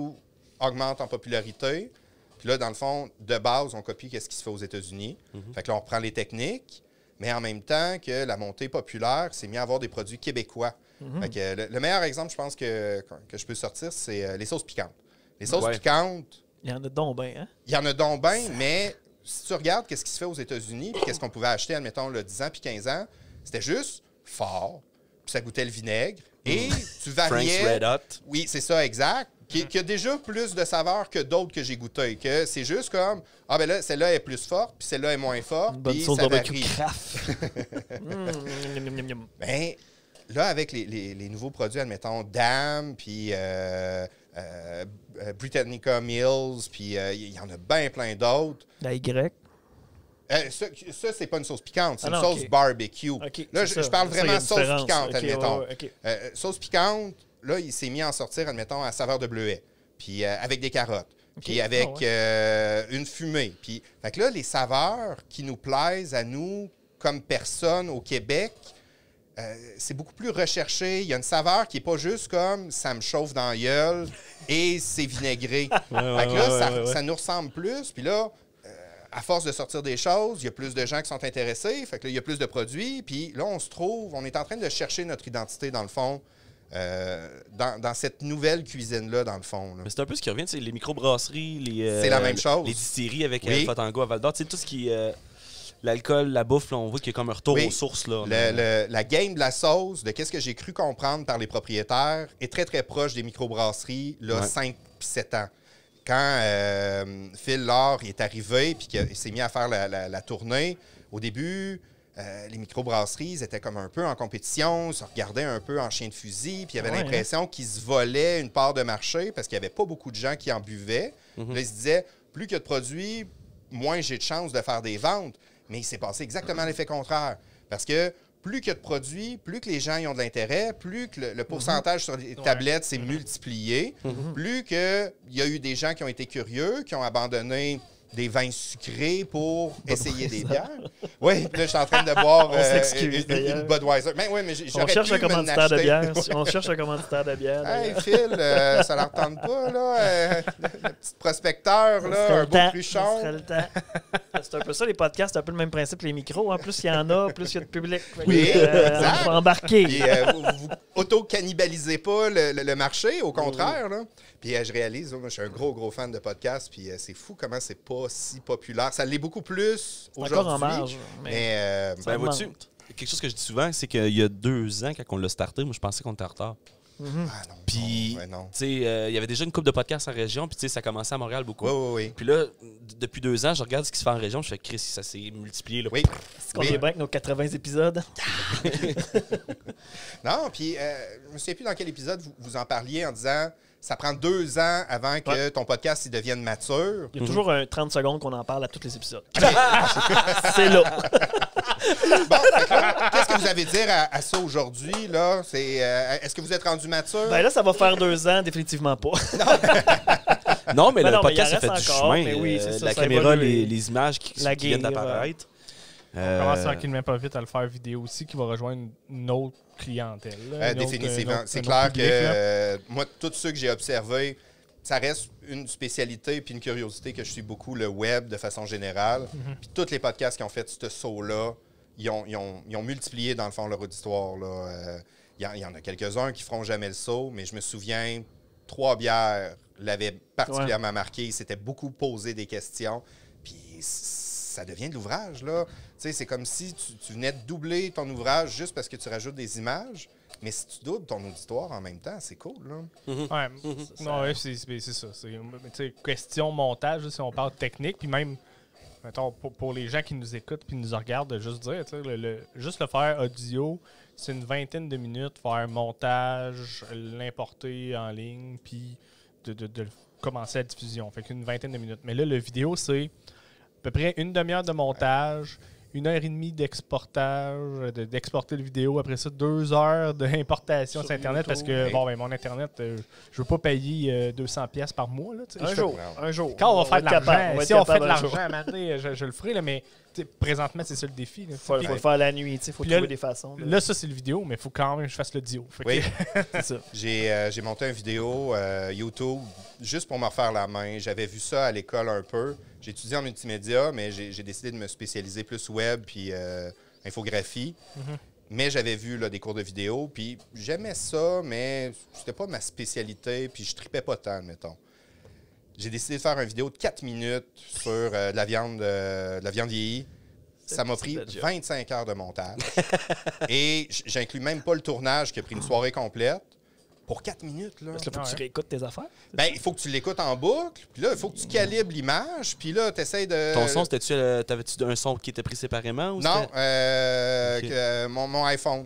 E: augmente en popularité. Puis là, dans le fond, de base, on copie ce qui se fait aux États-Unis. Fait que là, on reprend les techniques. Mais en même temps que la montée populaire, c'est mis à avoir des produits québécois. Fait que le meilleur exemple, je pense, que je peux sortir, c'est les sauces piquantes. Les sauces piquantes...
A: Il y en a donc bien, hein?
E: Il y en a donc bien, mais si tu regardes ce qui se fait aux États-Unis, puis qu'est-ce qu'on pouvait acheter, admettons, le 10 ans puis 15 ans, c'était juste fort, puis ça goûtait le vinaigre, et tu variais...
B: Frank's Red Hot.
E: Oui, c'est ça, exact. Qui a déjà plus de saveur que d'autres que j'ai goûté. Que c'est juste comme, ah ben là, celle-là est plus forte, puis celle-là est moins forte, puis ça varie. Ben, là, avec les nouveaux produits, admettons, Dam, puis Britannica Mills, puis il y en a bien plein d'autres.
A: La Y.
E: Ça, c'est pas une sauce piquante, c'est une sauce barbecue. Là, je parle vraiment sauce piquante, admettons. Sauce piquante, là, il s'est mis à en sortir, admettons, à saveur de bleuet, puis avec des carottes, puis avec une fumée. Puis, fait que là, les saveurs qui nous plaisent à nous, comme personnes au Québec, c'est beaucoup plus recherché. Il y a une saveur qui n'est pas juste comme « ça me chauffe dans la gueule » et c'est vinaigré. Fait que là, ça nous ressemble plus. Puis là, à force de sortir des choses, il y a plus de gens qui sont intéressés. Fait que là, il y a plus de produits. Puis là, on est en train de chercher notre identité, dans le fond, dans cette nouvelle cuisine-là, dans le fond. Là.
B: Mais c'est un peu ce qui revient, les microbrasseries,
E: c'est la même chose.
B: Les distilleries avec Fotango à Val-d'Or, tout ce qui est l'alcool, la bouffe, là, on voit qu'il y a comme un retour aux sources. Là,
E: la game de la sauce, de qu'est-ce que j'ai cru comprendre par les propriétaires, est très, très proche des microbrasseries, là, 5 puis 7 ans. Quand Phil Lord est arrivé et qu'il s'est mis à faire la tournée, au début... les microbrasseries, ils étaient comme un peu en compétition, se regardaient un peu en chien de fusil, puis il y avait l'impression qu'ils se volaient une part de marché parce qu'il n'y avait pas beaucoup de gens qui en buvaient. Là, ils se disaient, plus il y a de produits, moins j'ai de chances de faire des ventes. Mais il s'est passé exactement l'effet contraire. Parce que plus qu'il y a de produits, plus que les gens y ont de l'intérêt, plus que le pourcentage sur les tablettes s'est multiplié, plus qu'il y a eu des gens qui ont été curieux, qui ont abandonné des vins sucrés pour essayer des bières. Oui, là, je suis en train de boire une Budweiser. Mais oui, mais
A: on cherche un commanditaire de bière. On cherche un commanditaire de bière.
E: Hey, Phil, ça leur tente pas, là. Le petit prospecteur, là, un beau cruchon.
A: C'est un peu ça, les podcasts, c'est un peu le même principe que les micros. Hein. Plus il y en a, plus il y a de public.
E: Oui,
A: on faut embarquer.
E: Puis, vous auto-cannibalisez pas le marché, au contraire, là. Puis je réalise, moi, je suis un gros fan de podcasts, puis c'est fou comment c'est pas si populaire. Ça l'est beaucoup plus aujourd'hui.
A: Encore en marge.
E: Mais
B: vois-tu, quelque chose que je dis souvent, c'est qu'il y a 2 ans, quand on l'a starté, moi, je pensais qu'on était en retard.
E: Ah non,
B: puis, tu sais, il y avait déjà une couple de podcasts en région, puis tu sais, ça commençait à Montréal beaucoup.
E: Oui.
B: Puis là, depuis 2 ans, je regarde ce qui se fait en région, je fais Chris, ça s'est multiplié. Là.
E: Oui.
A: Est-ce qu'on est bien avec nos 80 épisodes?
E: Non, puis je me souviens plus dans quel épisode vous en parliez en disant... Ça prend 2 ans avant que ton podcast il devienne mature.
A: Il y a toujours 30 secondes qu'on en parle à tous les épisodes. C'est là.
E: Bon, qu'est-ce que vous avez à dire à ça aujourd'hui? Là? Est-ce que vous êtes rendu mature?
A: Ben là, ça va faire 2 ans, définitivement pas.
B: Non, mais le
A: il
B: podcast a fait du
A: encore,
B: chemin.
A: Oui, c'est ça,
B: la
A: ça
B: caméra,
A: évolue.
B: les images qui viennent d'apparaître.
C: On commence tranquillement pas vite à le faire vidéo aussi, qui va rejoindre une autre clientèle.
E: Définitivement. C'est clair que moi, tous ceux que j'ai observés, ça reste une spécialité puis une curiosité que je suis beaucoup, le web de façon générale. Puis tous les podcasts qui ont fait ce saut-là, ils ont multiplié, dans le fond, leur auditoire. Il y en a quelques-uns qui feront jamais le saut, mais je me souviens, 3 bières l'avaient particulièrement marqué. Ils s'étaient beaucoup posé des questions. Puis ça devient de l'ouvrage, là. Tu sais, c'est comme si tu venais de doubler ton ouvrage juste parce que tu rajoutes des images. Mais si tu doubles ton auditoire en même temps, c'est cool, là.
C: C'est ça. C'est question montage, là, si on parle technique, puis même, mettons, pour les gens qui nous écoutent puis nous regardent, de juste dire, juste le faire audio, c'est une 20aine de minutes, faire montage, l'importer en ligne, puis de commencer la diffusion. Fait qu'une 20aine de minutes. Mais là, le vidéo, c'est à peu près une demi-heure de montage, 1h30 d'exportage, d'exporter le vidéo. Après ça, 2 heures d'importation sur Internet parce que mon Internet, je veux pas payer 200$ par mois. Là,
A: un jour.
C: Quand on va faire de l'argent, si on fait de l'argent, je le ferai, là, mais présentement, c'est ça le défi. Il
A: faut le faire la nuit, il faut trouver des façons.
C: Là, ça, c'est le vidéo, mais il faut quand même que je fasse l'audio.
E: Oui,
A: c'est ça.
E: J'ai monté une vidéo YouTube juste pour me refaire la main. J'avais vu ça à l'école un peu. J'ai étudié en multimédia, mais j'ai décidé de me spécialiser plus web puis infographie. Mais j'avais vu là, des cours de vidéo, puis j'aimais ça, mais c'était pas ma spécialité, puis je tripais pas tant, mettons. J'ai décidé de faire une vidéo de 4 minutes sur de la viande vieillie. Ça m'a pris 25 heures de montage. Et j'inclus même pas le tournage qui a pris une soirée complète. Pour 4 minutes, là.
A: Parce qu'il faut que tu réécoutes tes affaires.
E: Ben, il faut que tu l'écoutes en boucle. Puis là, il faut que tu calibres l'image. Puis là, tu essaies de...
B: Ton son, t'avais-tu un son qui était pris séparément? Ou
E: non, mon iPhone.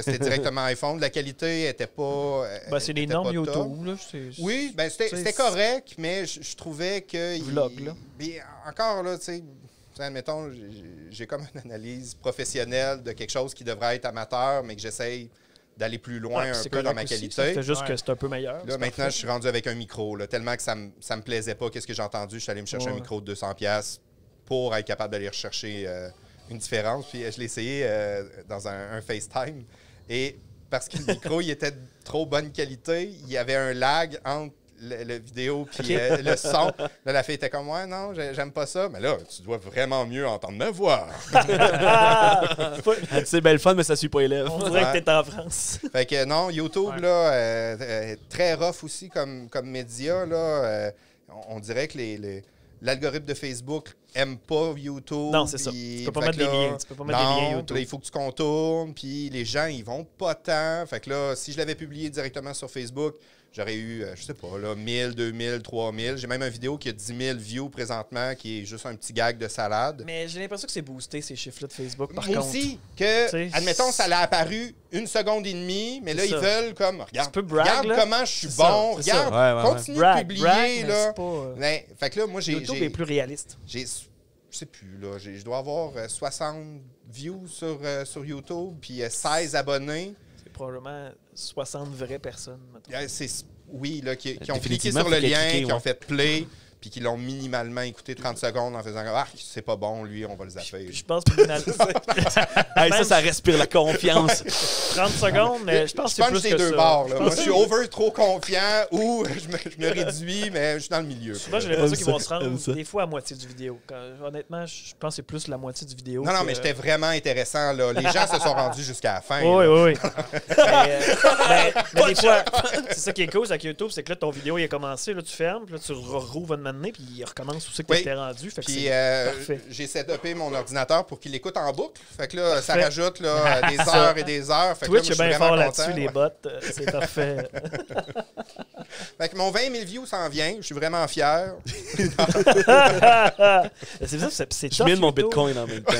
E: C'était directement iPhone. La qualité n'était pas...
A: c'est les normes YouTube, là.
E: Oui, ben c'était correct, mais je trouvais que...
A: Vlog, là.
E: Bien, encore, là, tu sais... Admettons, j'ai comme une analyse professionnelle de quelque chose qui devrait être amateur, mais que j'essaye d'aller plus loin un peu dans ma qualité.
A: C'est juste que c'est un peu meilleur.
E: Là, maintenant, je suis rendu avec un micro, là, tellement que ça me plaisait pas. Qu'est-ce que j'ai entendu? Je suis allé me chercher un micro de 200$ pour être capable d'aller rechercher une différence. Puis je l'ai essayé dans un FaceTime. Et parce que le micro, il était de trop bonne qualité, il y avait un lag entre le vidéo puis le son. Là, la fille était comme, ouais, non, j'aime pas ça. Mais là, tu dois vraiment mieux entendre ma voix.
B: C'est belle fun, mais ça suit pas les lèvres.
A: On dirait que t'es en France.
E: Fait que non, YouTube, là, très rough aussi comme média. Là, on dirait que l'algorithme de Facebook aime pas YouTube.
A: Non, c'est ça. Tu peux pas mettre des liens. Tu peux pas mettre des liens YouTube.
E: Là, il faut que tu contournes, puis les gens, ils vont pas tant. Fait que là, si je l'avais publié directement sur Facebook, j'aurais eu, je sais pas, là, 1000, 2000, 3000. J'ai même une vidéo qui a 10 000 views présentement, qui est juste un petit gag de salade.
A: Mais j'ai l'impression que c'est boosté, ces chiffres-là de Facebook, par
E: Moi
A: contre.
E: aussi, que, admettons, ça l'a apparu 1 seconde et demie, mais là, ils veulent comme, regarde comment je suis bon, regarde, continue de publier, là. Mais, fait que là, moi,
A: YouTube est plus réaliste.
E: Je sais plus, là, je dois avoir 60 views sur YouTube, puis 16 abonnés.
A: Probablement 60 vraies personnes.
E: Oui, là, qui ont cliqué sur le lien, qui ont fait play, puis qui l'ont minimalement écouté 30 secondes en faisant « Ah, c'est pas bon, lui, on va le zapper. »
A: Je pense que
B: ça respire la confiance.
A: 30 secondes, mais je pense que c'est plus
E: que deux bords. Moi, je suis over trop confiant ou je me réduis, mais je suis dans le milieu.
A: Moi, j'ai l'impression qu'ils vont se rendre des fois à moitié du vidéo. Honnêtement, je pense que c'est plus la moitié du vidéo.
E: Non, mais j'étais vraiment intéressant. Là. Les gens se sont rendus jusqu'à la fin.
A: Oui. mais des fois, c'est ça qui est cool avec YouTube, c'est que là, ton vidéo, il a commencé, là, tu fermes, puis là, tu rouvres une matinée, puis il recommence où c'est que tu étais rendu. Fait que
E: puis j'ai setupé mon ordinateur pour qu'il écoute en boucle. Fait que là, ça rajoute là, des heures et des heures. Fait
A: Twitch
E: que
A: est bien fort là-dessus, les bots. C'est parfait.
E: Fait que mon 20 000 views s'en vient. Je suis vraiment fier.
A: C'est ça, c'est
B: je mets mon Bitcoin en même temps.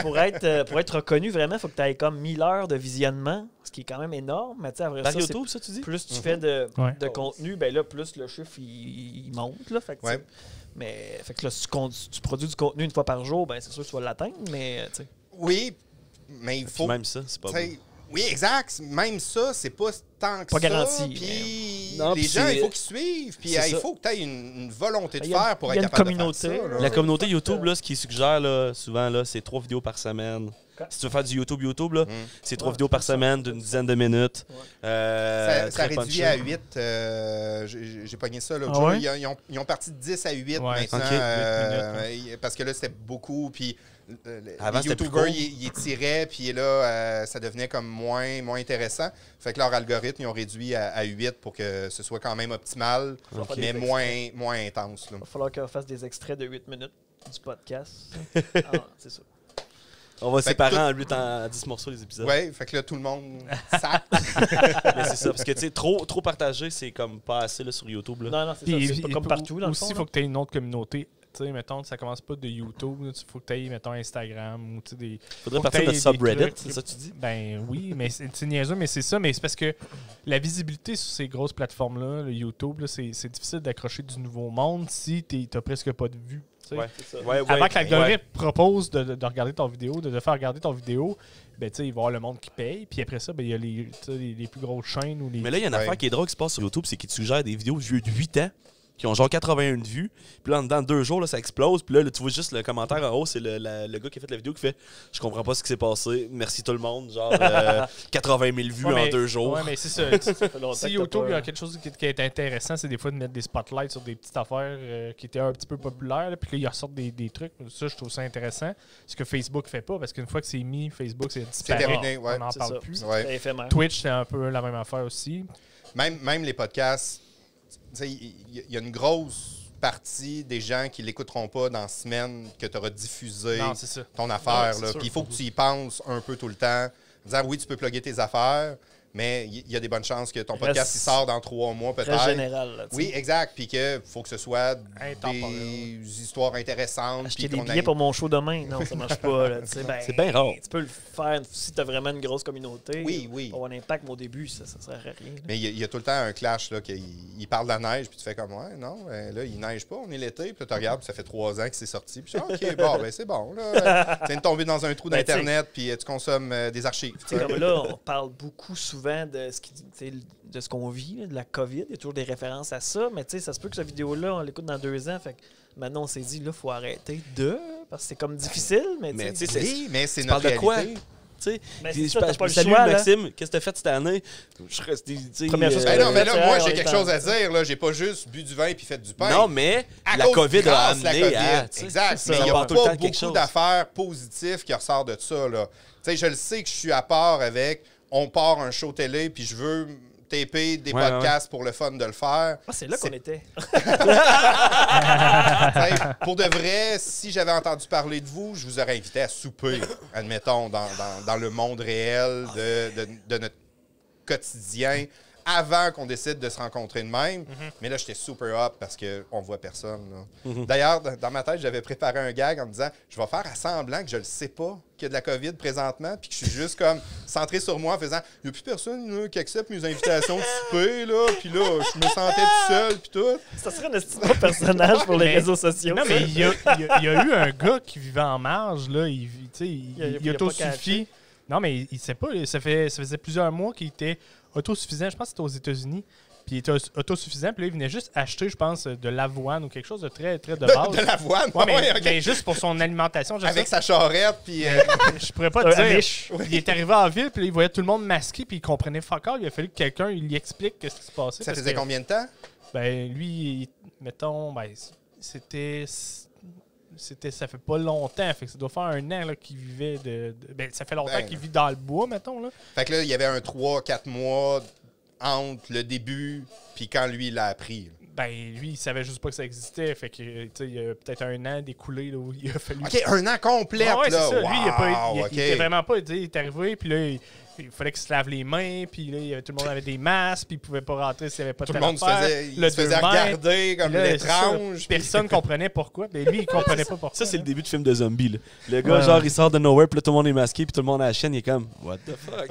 A: Pour être reconnu, vraiment, il faut que tu aies comme 1000 heures de visionnement, ce qui est quand même énorme. Mais après
B: Par
A: ça,
B: YouTube, ça, tu dis?
A: Plus tu fais de contenu, ben là, plus le chiffre, il monte. Là, fait que mais fait que là, si tu produis du contenu une fois par jour, ben c'est sûr que tu vas l'atteindre, mais tu sais.
E: Oui, mais il faut...
B: Même ça, c'est pas bon.
E: Oui, exact. Même ça, c'est pas tant que
A: pas
E: ça.
A: garanti.
E: Puis les gens, il faut qu'ils suivent. Puis il faut que tu aies une volonté de faire pour être capable de faire ça.
B: La communauté YouTube, là, ce qu'ils suggèrent là, souvent, là, c'est 3 vidéos par semaine. Si tu veux faire du YouTube, là, c'est 3 vidéos par semaine d'une dizaine de minutes.
E: Ça réduit à 8. J'ai pogné ça l'autre jour. Ils ont parti de 10 à 8 maintenant. Parce que là, c'était beaucoup. Puis les YouTubers, ils étiraient. Puis là, ça devenait comme moins intéressant. Fait que leur algorithme, ils ont réduit à 8 pour que ce soit quand même optimal, mais moins intense. Il
A: va falloir qu'on fasse des extraits de 8 minutes du podcast. C'est ça.
B: On va séparer en 8 en 10 morceaux les épisodes.
E: Oui, fait que là, tout le monde sac.
B: Mais c'est ça, parce que tu sais, trop partagé, c'est comme pas assez là, sur YouTube. Là.
A: Non, c'est ça. C'est pas comme partout. Dans
C: aussi, il faut que tu aies une autre communauté Tu sais, mettons, ça commence pas de YouTube. Il faut que tu ailles, mettons, Instagram ou des.
B: Faudrait partir de subreddit, c'est ça que tu dis?
C: Ben oui, mais c'est niaiseux, mais c'est ça. Mais c'est parce que la visibilité sur ces grosses plateformes-là, le YouTube, là, c'est difficile d'accrocher du nouveau monde si t'as presque pas de vues.
B: Ouais, c'est ça.
C: Avant que l'algorithme propose de regarder ton vidéo, de faire regarder ton vidéo, ben, il va y avoir le monde qui paye. Puis après ça, ben, il y a les plus grosses chaînes. Ou les...
B: Mais là, il y a une affaire qui est drôle qui se passe sur YouTube, c'est qu'il te suggère des vidéos vieux de 8 ans qui ont genre 81 vues. Puis là, dans 2 jours, là, ça explose. Puis là, tu vois juste le commentaire en haut, c'est le gars qui a fait la vidéo qui fait « Je comprends pas ce qui s'est passé. Merci tout le monde. » Genre 80 000 vues en 2 jours.
C: Ouais, mais c'est ça. Si YouTube, il y a quelque chose qui est intéressant, c'est des fois de mettre des spotlights sur des petites affaires qui étaient un petit peu populaires. Là, puis là, ils ressortent des trucs. Ça, je trouve ça intéressant. Ce que Facebook fait pas, parce qu'une fois que c'est mis, Facebook, c'est disparu.
E: Terminé,
C: on n'en parle plus.
E: Ouais.
C: Twitch, c'est un peu la même affaire aussi.
E: Même les podcasts, il y a une grosse partie des gens qui l'écouteront pas dans la semaine que tu auras diffusé ton affaire. Puis il faut que tu y penses un peu tout le temps. En disant, oui, tu peux plugger tes affaires, mais il y a des bonnes chances que ton podcast il sort dans 3 mois peut-être.
A: Très général. Là,
E: oui, exact. Puis qu'il faut que ce soit des histoires intéressantes.
A: Acheter des billets pour mon show demain. Non, ça marche pas. Là,
B: c'est bien rare.
A: Tu peux le faire si tu as vraiment une grosse communauté.
E: Oui.
A: Pour avoir un impact, mais au début, ça ne sert à rien. Là.
E: Mais il y a tout le temps un clash. Là, il parle de la neige, puis tu fais comme, ouais, non, là, il neige pas, on est l'été. Puis tu regardes, puis ça fait 3 ans que c'est sorti. Puis OK, bon, ben c'est bon. Là, tu viens de tomber dans un trou d'Internet, puis tu consommes des archives.
A: Comme là, on parle beaucoup souvent de ce qu'on vit, là, de la COVID. Il y a toujours des références à ça. Mais ça se peut que cette vidéo-là, on l'écoute dans 2 ans. Fait que maintenant, on s'est dit, là, il faut arrêter parce que c'est comme difficile. Mais
E: c'est notre réalité.
B: Je salue Maxime, qu'est-ce que tu as fait cette année?
A: Première chose
E: mais là, moi, j'ai quelque chose à dire. Là. J'ai pas juste bu du vin et fait du pain.
B: Non, mais la COVID a amené à...
E: Exact. Mais il n'y a pas beaucoup d'affaires positives qui ressortent de ça. Là. Je le sais que je suis à part avec... On part un show télé, puis je veux taper des podcasts pour le fun de le faire.
A: Ah, c'est là qu'on était.
E: Pour de vrai, si j'avais entendu parler de vous, je vous aurais invité à souper, admettons, dans le monde réel de notre quotidien, avant qu'on décide de se rencontrer de même. Mais là, j'étais super up parce qu'on voit personne. D'ailleurs, dans ma tête, j'avais préparé un gag en me disant, je vais faire à semblant que je le sais pas qu'il y a de la COVID présentement, puis que je suis juste comme centré sur moi en faisant, il n'y a plus personne là, qui accepte mes invitations de souper, là, puis là, je me sentais tout seul, puis tout.
A: Ça serait un estime personnage pour les réseaux sociaux.
C: Non, mais il y a eu un gars qui vivait en marge, là, il autosuffit. Non, mais il sait pas, ça faisait plusieurs mois qu'il était autosuffisant. Je pense que c'était aux États-Unis. Puis il était autosuffisant. Puis là, il venait juste acheter, je pense, de l'avoine ou quelque chose de très, très de base.
E: De l'avoine?
C: Mais juste pour son alimentation.
E: Avec sa charrette, puis...
C: Je pourrais pas te dire. Il est arrivé en ville, puis là, il voyait tout le monde masqué, puis il comprenait fuck all. Il a fallu que quelqu'un lui explique ce qui se passait.
E: Ça faisait combien de temps?
C: Ben, lui, mettons, ça fait pas longtemps. Fait que ça doit faire 1 an qu'il vivait ça fait longtemps qu'il vit dans le bois, mettons. Là.
E: Fait que là, il y avait un 3-4 mois entre le début puis quand lui, il l'a appris.
C: Ben, lui, il savait juste pas que ça existait. Fait que, il y a peut-être 1 an d'écoulé où il a fallu...
E: OK, 1 an complet, là.
C: C'est ça.
E: Wow,
C: lui, il était vraiment pas... Il est arrivé, puis là... Il fallait qu'il se lave les mains, puis là, tout le monde avait des masques, puis il pouvait pas rentrer s'il n'y avait pas de
E: tout le monde se faisait regarder comme l'étrange.
C: Personne comprenait pourquoi. Mais lui, il comprenait pas pourquoi.
B: Ça, c'est le début de film de zombie. Là. Le gars, genre, il sort de nowhere, puis là, tout le monde est masqué, puis tout le monde a la chaîne, il est comme, what the fuck?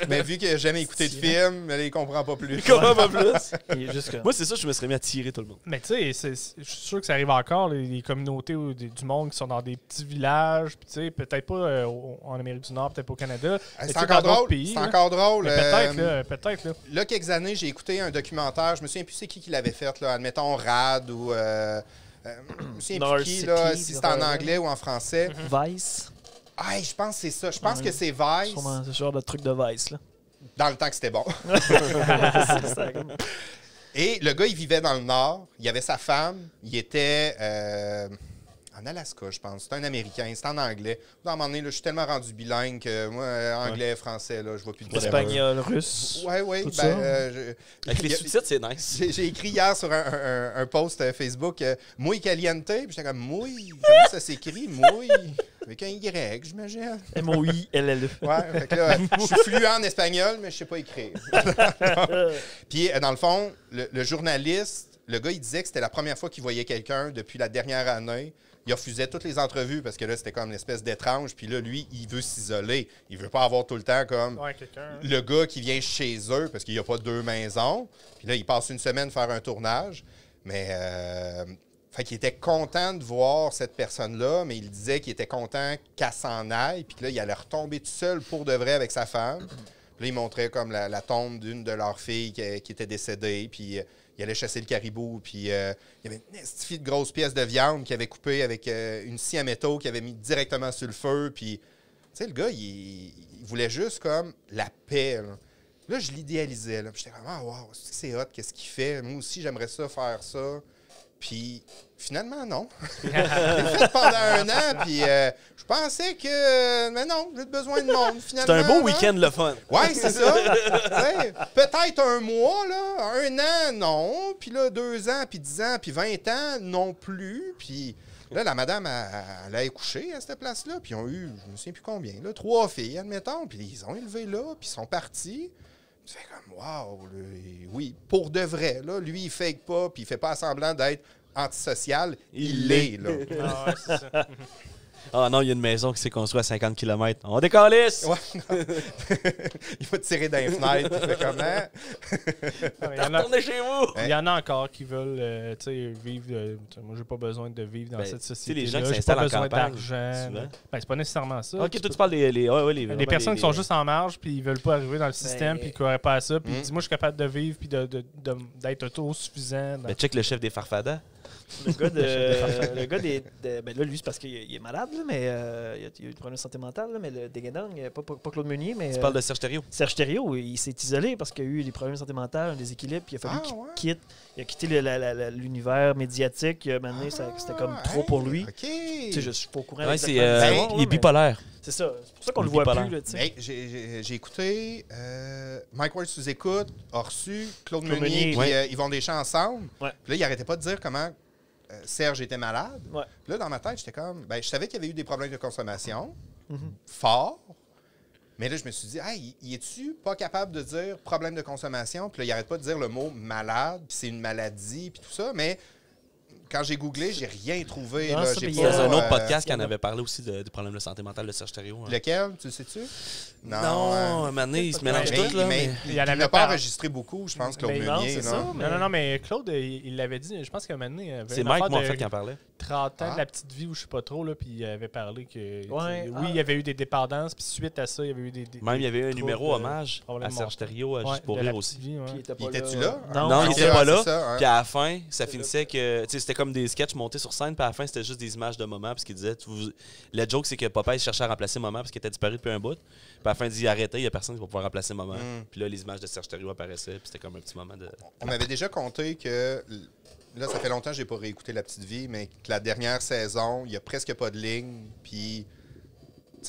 E: Mais vu qu'il n'a jamais écouté de film, il comprend pas plus.
B: Il comprend pas plus. Moi, c'est ça, je me serais mis à tirer tout le monde.
C: Mais tu sais, je suis sûr que ça arrive encore, les communautés du monde qui sont dans des petits villages, puis tu sais, peut-être pas en Amérique du Nord, peut-être pas au Canada.
E: C'est encore drôle. C'est encore drôle.
C: Peut-être.
E: Là, quelques années, j'ai écouté un documentaire. Je me souviens plus c'est qui l'avait fait. Là, admettons Rad ou... je me souviens plus qui, là, si c'est en anglais ou en français.
A: Vice.
E: Ah, je pense que c'est ça. Je pense que c'est Vice.
A: Sûrement ce genre de truc de Vice. Là.
E: Dans le temps que c'était bon. Et le gars, il vivait dans le Nord. Il avait sa femme. Il était... en Alaska, je pense. C'est un Américain. C'est en anglais. À un moment donné, là, je suis tellement rendu bilingue que moi, anglais, français, là, je vois plus de
A: espagnol, russe.
E: Oui.
B: Avec les sous-titres, c'est nice.
E: J'ai écrit hier sur un post Facebook Muy caliente. Puis j'étais comme Muy. Comment ça s'écrit? Muy. Avec un Y, j'imagine.
A: M-O-I-L-L-E.
E: Ouais, fait que là, je suis fluent en espagnol, mais je sais pas écrire. Puis, dans le fond, le journaliste le gars, il disait que c'était la première fois qu'il voyait quelqu'un depuis la dernière année. Il refusait toutes les entrevues parce que là, c'était comme une espèce d'étrange. Puis là, lui, il veut s'isoler. Il veut pas avoir tout le temps comme le gars qui vient chez eux parce qu'il n'y a pas 2 maisons. Puis là, il passe une semaine faire un tournage. Mais fait qu'il était content de voir cette personne-là, mais il disait qu'il était content qu'elle s'en aille. Puis que là, il allait retomber tout seul pour de vrai avec sa femme. Puis là, il montrait comme la tombe d'une de leurs filles qui était décédée. Puis il allait chasser le caribou. Puis il y avait une estifie de grosses pièces de viande qu'il avait coupées avec une scie à métaux qu'il avait mis directement sur le feu. Puis, tu sais, le gars, il voulait juste comme la paix. Là, je l'idéalisais. Puis j'étais comme, ah, wow, c'est hot, qu'est-ce qu'il fait? Moi aussi, j'aimerais ça faire ça. Puis finalement, non. J'ai fait pendant 1 an, puis je pensais que... mais non, j'ai besoin de monde, finalement.
B: C'était un beau week-end, le fun.
E: Oui, c'est ça. Ouais, peut-être 1 mois, là. 1 an, non. Puis là, 2 ans, puis 10 ans, puis 20 ans, non plus. Puis là, la madame, elle a accouché à cette place-là, puis ils ont eu, je ne sais plus combien, là, 3 filles, admettons. Puis ils ont élevé là, puis ils sont partis. Tu fais comme, wow, oui, pour de vrai. Là, lui, il fake pas, puis il fait pas semblant d'être antisocial. Il l'est, là.
C: Ah ouais, c'est ça.
B: Ah non, il y a une maison qui s'est construite à 50 km. On décalisse!
E: Ouais. Il va tirer dans les fenêtres. Il fait comment?
B: Retournez chez vous!
C: Il y en a encore qui veulent vivre. Moi, j'ai pas besoin de vivre dans cette société.
B: Les gens qui
C: j'ai
B: s'installent
C: pas
B: en
C: besoin
B: campagne,
C: d'argent. Ben, c'est pas nécessairement ça.
B: Ok, toi, tu parles des
C: les personnes qui sont juste en marge puis ils veulent pas arriver dans le système puis qui n'auraient pas à ça. Puis dis-moi, je suis capable de vivre puis d'être autosuffisant.
B: Ben, check le chef des Farfadas.
A: Le gars ben là, lui, c'est parce qu'il est malade, là, mais il a eu des problèmes de santé mentale, là, mais le Déguédang, pas Claude Meunier, mais...
B: Tu parles de Serge Thériault.
A: Serge Thériault, il s'est isolé parce qu'il a eu des problèmes de santé mentale, un déséquilibre, puis il a fallu qu'il quitte. Il a quitté l'univers médiatique. Maintenant, c'était comme trop pour lui.
E: Okay.
A: Tu sais, je suis pas au courant.
B: Ouais, il est bipolaire.
A: C'est ça. C'est pour ça qu'on le voit plus. Là,
E: hey, j'ai écouté Mike Ward sous écoute, a reçu Claude Meunier et Yvon Deschamps ensemble.
A: Ouais.
E: Puis là, il arrêtait pas de dire comment Serge était malade.
A: Ouais.
E: Puis là, dans ma tête, j'étais comme... Ben, je savais qu'il y avait eu des problèmes de consommation forts. Mais là, je me suis dit, hey, es-tu pas capable de dire problème de consommation? Puis là, il arrête pas de dire le mot malade, puis c'est une maladie, puis tout ça. Mais quand j'ai googlé, j'ai rien trouvé.
A: Non,
E: là,
A: ça,
E: j'ai
A: il
B: Il
A: y
B: y
A: a
B: a un autre podcast qui en avait parlé aussi du problème de santé mentale de Serge Thériault. Hein.
E: Lequel? Tu le sais-tu?
B: Non, un moment donné, il se mélange tout. Là, mais...
E: Il n'a pas enregistré beaucoup, je pense, Claude Meunier.
C: Non, mais Claude, il l'avait dit, je pense qu'à un moment donné...
B: C'est Mike, moi, en fait, qui en parlait.
C: 30 ans de la petite vie, ou je sais pas trop, là, puis il avait parlé que... il y avait eu des dépendances, puis suite à ça, il y avait eu des
B: même, il y avait eu un numéro hommage à Serge Thériault, juste pour rire aussi.
E: Il était-tu là?
B: Non, il n'était pas là. Puis à la fin, ça finissait que... C'était comme des sketchs montés sur scène, puis à la fin, c'était juste des images de Maman, parce qu'il disait... Le joke, c'est que Popeye cherchait à remplacer Maman parce qu'il était disparu depuis un bout. Puis à la fin, il dit arrêtez, il n'y a personne qui va pouvoir remplacer Maman. Puis là, les images de Serge Thériault apparaissaient, puis c'était comme un petit moment de...
E: On m'avait déjà compté que... Là, ça fait longtemps que je n'ai pas réécouté La Petite Vie, mais que la dernière saison, il n'y a presque pas de ligne, puis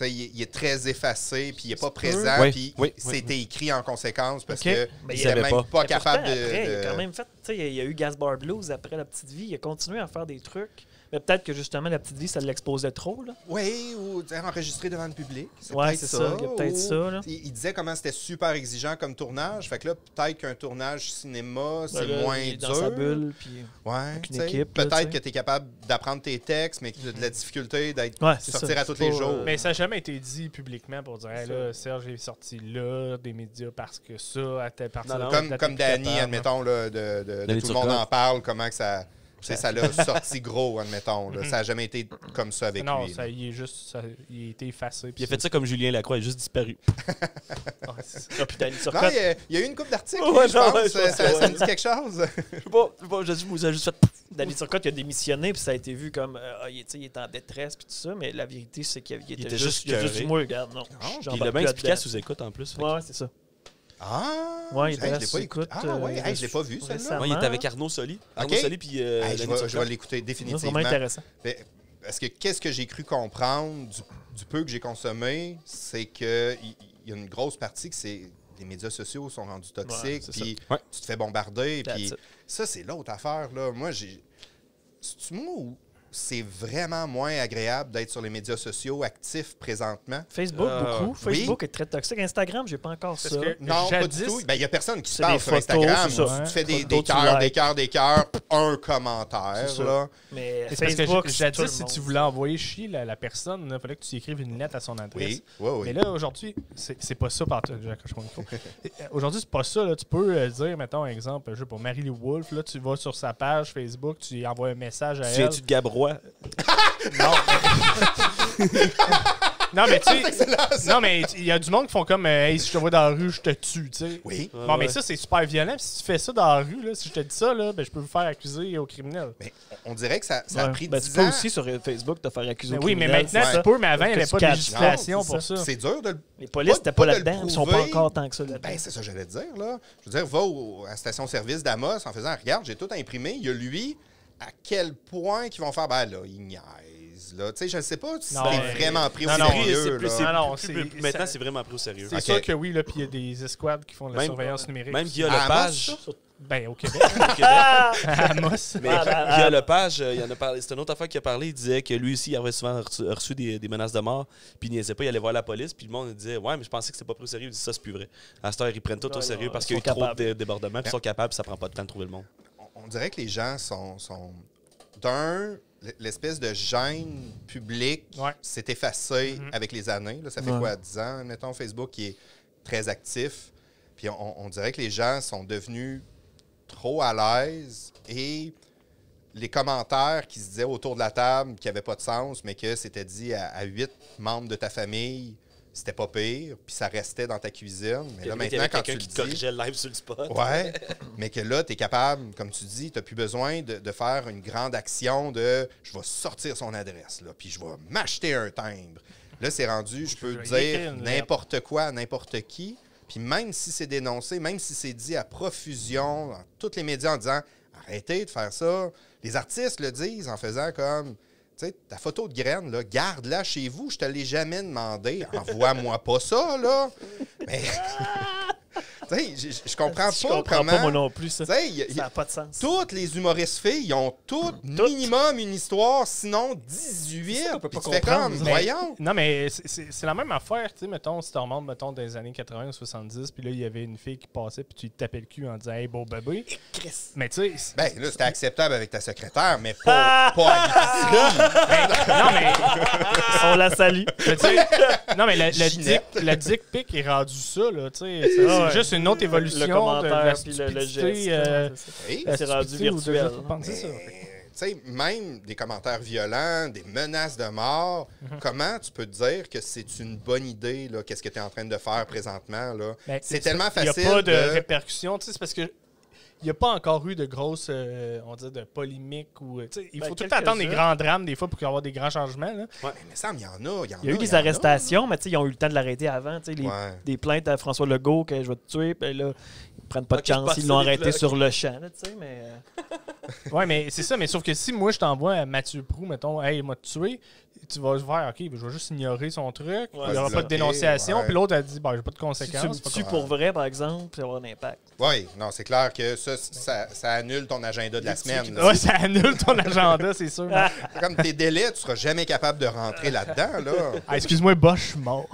E: il est très effacé, puis il n'est pas présent, puis c'était écrit en conséquence parce qu'il n'était même pas capable de...
A: Après, il a quand même fait... Il y a eu Gasbar Blues après La Petite Vie, il a continué à faire des trucs. Mais peut-être que justement, La Petite Vie, ça l'exposait trop. Là.
E: Oui, ou enregistrer devant le public.
A: Oui, c'est ça. Il y a peut-être ça. Là.
E: Il disait comment c'était super exigeant comme tournage. Fait que là, peut-être qu'un tournage cinéma, c'est moins dur.
A: Dans sa bulle, puis avec une équipe.
E: Peut-être que tu es capable d'apprendre tes textes, mais que tu as de la difficulté sortir à tous les jours.
C: Mais ça n'a jamais été dit publiquement pour dire hey, là, Serge est sorti là, des médias parce que ça, à telle partie.
E: Comme Danny, admettons, là, de tout le monde en parle, comment que ça... Ça l'a sorti gros, admettons. Là. Ça n'a jamais été comme ça avec lui.
C: Non, il est juste... il a été effacé.
B: Il a fait ça comme Julien Lacroix, il a juste disparu.
E: Non, il y a eu une couple d'articles, je pense. Ça me dit quelque chose.
B: Je sais pas, j'ai juste fait...
A: Danny Turcotte, il a démissionné, puis ça a été vu comme... il est en détresse, puis tout ça, mais la vérité, c'est qu'il était juste du moi, regarde, non.
B: Il l'a bien expliqué à sous-écoute, en plus.
A: Ouais, c'est ça.
E: Ah!
A: Ouais,
E: je l'ai pas écouté. Je l'ai pas vu, ça.
B: Ouais, il était avec Arnaud Soli. Arnaud Soli, puis...
E: je vais l'écouter définitivement.
A: C'est vraiment intéressant.
E: Parce que qu'est-ce que j'ai cru comprendre du peu que j'ai consommé, c'est qu'il y a une grosse partie que c'est... Les médias sociaux sont rendus toxiques, puis tu te fais bombarder. Puis ça, c'est l'autre affaire. Là. Moi, c'est-tu moi ou c'est vraiment moins agréable d'être sur les médias sociaux actifs présentement.
A: Facebook, beaucoup. Facebook est très toxique. Instagram, j'ai pas encore ça.
E: Non, pas du tout. Il n'y a personne qui se parle sur
A: photos,
E: Instagram. Tu fais des cœurs, un commentaire. Là.
A: Mais
C: c'est
A: Facebook,
C: parce que jadis, si tu voulais envoyer chier la personne, il fallait que tu y écrives une lettre à son adresse.
E: Oui.
C: Mais là, aujourd'hui, c'est pas ça. Aujourd'hui, c'est pas ça. Là. Tu peux dire, mettons, exemple, je sais pas, Marie-Lou Wolfe, là, tu vas sur sa page Facebook, tu lui envoies un message à elle.
B: Viens-tu de Gabrois?
C: Non. Non, mais tu sais. Non, mais il y a du monde qui font comme hey, si je te vois dans la rue, je te tue, tu sais.
E: Oui.
C: Bon, mais ça, c'est super violent. Si tu fais ça dans la rue, là, si je te dis ça, là, ben, je peux vous faire accuser au criminel.
E: Mais on dirait que ça a pris 10 ans.
A: Tu peux aussi sur Facebook te faire accuser au criminel.
C: Oui, mais maintenant, tu peux, mais avant, il n'y avait pas de législation pour ça.
E: C'est dur de le.
A: Les polices n'étaient pas là-dedans. Ils sont pas encore tant que ça là-dedans.
E: Ben, c'est ça que j'allais te dire, là. Je veux dire, va à la station-service d'Amos en faisant regarde, j'ai tout imprimé. Il y a lui, à quel point qu'ils vont faire, ben là, il niaise. Là. Tu sais, je ne sais pas si c'est vraiment pris au sérieux.
B: Maintenant, c'est vraiment pris au sérieux.
C: C'est sûr que oui, là, puis il y a des escouades qui font de la surveillance numérique.
B: Même Guillaume Lepage.
C: Ben, au Québec. À Amos.
B: Mais Guillaume Lepage, il en a parlé. C'est une autre affaire qu'il a parlé. Il disait que lui aussi, il avait souvent reçu des menaces de mort. Puis il niaisait pas, il allait voir la police. Puis le monde disait ouais, mais je pensais que c'était pas pris au sérieux. Il dit ça, c'est plus vrai. À cette heure, ils prennent tout au sérieux parce qu'il y a eu trop de débordements. Puis ils sont capables, ça prend pas de temps de trouver le monde.
E: On dirait que les gens sont l'espèce de gêne publique s'est effacée avec les années. Là, ça fait quoi, 10 ans? Mettons, Facebook qui est très actif. Puis on dirait que les gens sont devenus trop à l'aise et les commentaires qui se disaient autour de la table qui n'avaient pas de sens, mais que c'était dit à 8 membres de ta famille, c'était pas pire, puis ça restait dans ta cuisine. Mais là, maintenant, quand tu
B: qui te corrigeait le live sur le spot.
E: Ouais, mais que là, tu es capable, comme tu dis, tu n'as plus besoin de faire une grande action de « je vais sortir son adresse, là, puis je vais m'acheter un timbre ». Là, c'est rendu, je peux dire n'importe quoi à n'importe qui, puis même si c'est dénoncé, même si c'est dit à profusion dans tous les médias en disant « arrêtez de faire ça », les artistes le disent en faisant comme... Tu sais, ta photo de graine, là, garde-la chez vous. Je te l'ai jamais demandé. Envoie-moi pas ça, là. Mais... tu sais, je comprends pas comment...
A: Je comprends pas moi non plus, ça.
E: Ça
A: n'a pas de sens.
E: Toutes les humoristes filles, ils ont toutes minimum une histoire, sinon 18. Puis tu fais comme, voyons.
C: Non, mais c'est la même affaire. Tu sais, mettons, si tu remontes, mettons, dans les années 80 ou 70, puis là, il y avait une fille qui passait, puis tu lui tapais le cul en disant « Hey, beau bébé ». Mais tu sais...
E: Ben là, c'était acceptable avec ta secrétaire, mais pas à
C: non, mais...
A: On la salue.
C: Non, mais la dick pic est rendue ça, là. Tu sais, c'est juste une autre évolution de la stupidité.
A: C'est rendu virtuel.
E: Tu sais, même des commentaires violents, des menaces de mort, comment tu peux te dire que c'est une bonne idée, là, qu'est-ce que tu es en train de faire présentement, là? C'est tellement facile.
C: Il n'y a pas de répercussions, tu sais, c'est parce que il n'y a pas encore eu de grosses, on dirait, de polémiques. Il faut tout le temps attendre des grands drames, des fois, pour avoir des grands changements. Là.
E: Ouais, mais ça, il y en a.
A: Il y a eu des arrestations, mais ils ont eu le temps de l'arrêter avant. Des plaintes à François Legault que je vais te tuer, puis là, ils prennent pas de chance. Ils l'ont arrêté sur le champ. Mais...
C: Oui, mais c'est ça. Mais sauf que si moi, je t'envoie à Mathieu Proulx, mettons, hey, il m'a tué, tu vas faire, OK, je vais juste ignorer son truc. Il n'y aura pas de dénonciation. Puis l'autre a dit, j'ai pas de conséquences.
A: Si tu me tues pour vrai, par exemple, ça va avoir un impact.
E: Oui, non, c'est clair que ça annule ton agenda de la semaine.
C: Oui, ça annule ton agenda, c'est sûr.
E: Comme tes délais, tu seras jamais capable de rentrer là-dedans. Là.
C: Excuse-moi, Bosch, je suis mort.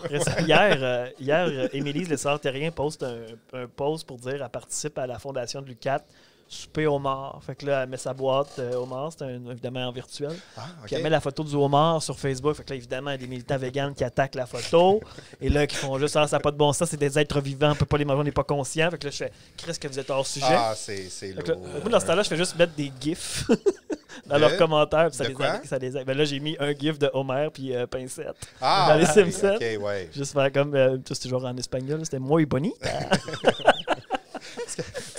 A: Hier, Émilie Lessard-Terrien poste un post pour dire qu'elle participe à la fondation de l'UQAT. Souper homard. Fait que là, elle met sa boîte homard, c'est évidemment en virtuel. Puis elle met la photo du homard sur Facebook. Fait que là, évidemment, il y a des militants véganes qui attaquent la photo. Et là, qui font juste, ça n'a pas de bon sens, c'est des êtres vivants, on peut pas les manger, on n'est pas conscient. Fait que là, je fais, qu'est-ce que vous êtes hors sujet?
E: C'est
A: lourd. Moi, dans ce temps-là, je fais juste mettre des gifs dans leurs commentaires. Puis ça les aide. Ben là, j'ai mis un gif de Homer puis Pincette. Dans les Simpsons. Juste faire comme, c'est toujours en espagnol, c'était muy bonita.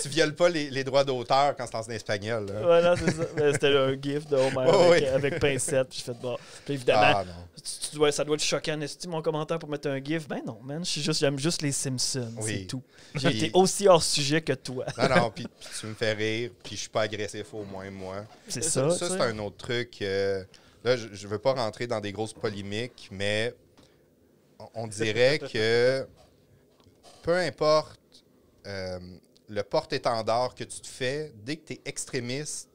E: Tu violes pas les droits d'auteur quand c'est en espagnol.
A: Ouais, non, c'est ça. C'était un gif de Homer avec Pincette. Puis je fais bon. Puis évidemment, ça doit te choquer en estime mon commentaire pour mettre un gif. Ben non, man, j'aime juste les Simpsons. C'est tout. J'ai été aussi hors sujet que toi.
E: Non, puis tu me fais rire, puis je suis pas agressif au moins, moi.
A: C'est ça.
E: Ça, c'est un autre truc. Là, je veux pas rentrer dans des grosses polémiques, mais on dirait que peu importe le porte-étendard que tu te fais, dès que tu es extrémiste,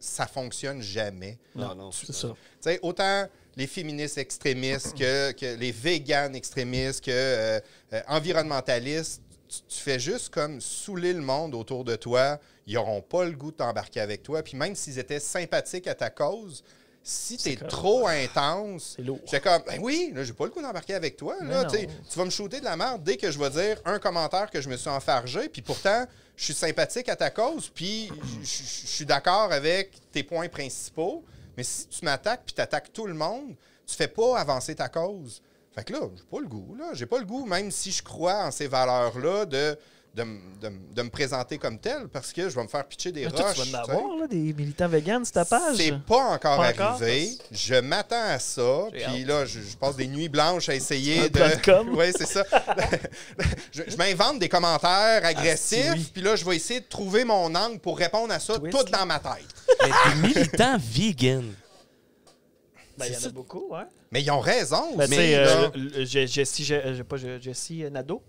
E: ça fonctionne jamais.
B: Non,
A: c'est ça.
E: Tu sais, autant les féministes extrémistes que les véganes extrémistes que environnementalistes, tu fais juste comme saouler le monde autour de toi. Ils n'auront pas le goût de t'embarquer avec toi. Puis même s'ils étaient sympathiques à ta cause, si tu es trop intense, c'est comme, ben oui, là, j'ai pas le goût d'embarquer avec toi. Là, tu vas me shooter de la merde dès que je vais dire un commentaire que je me suis enfargé. Puis pourtant, je suis sympathique à ta cause. Puis je suis d'accord avec tes points principaux. Mais si tu m'attaques puis tu attaques tout le monde, tu fais pas avancer ta cause. Fait que là, j'ai pas le goût. J'ai pas le goût, même si je crois en ces valeurs-là, de me présenter comme tel, parce que je vais me faire pitcher des roches.
A: Tu vas en avoir, là, des militants véganes sur ta page?
E: C'est pas encore arrivé. Je m'attends à ça. Puis là, je passe des nuits blanches à essayer de... Oui, c'est ça. je m'invente des commentaires agressifs, puis là, je vais essayer de trouver mon angle pour répondre à ça, tout dans ma tête.
B: Mais des militants vegan.
A: Ben, il y en a beaucoup, ouais.
E: Mais ils ont raison.
A: Ben, Jessie Nadeau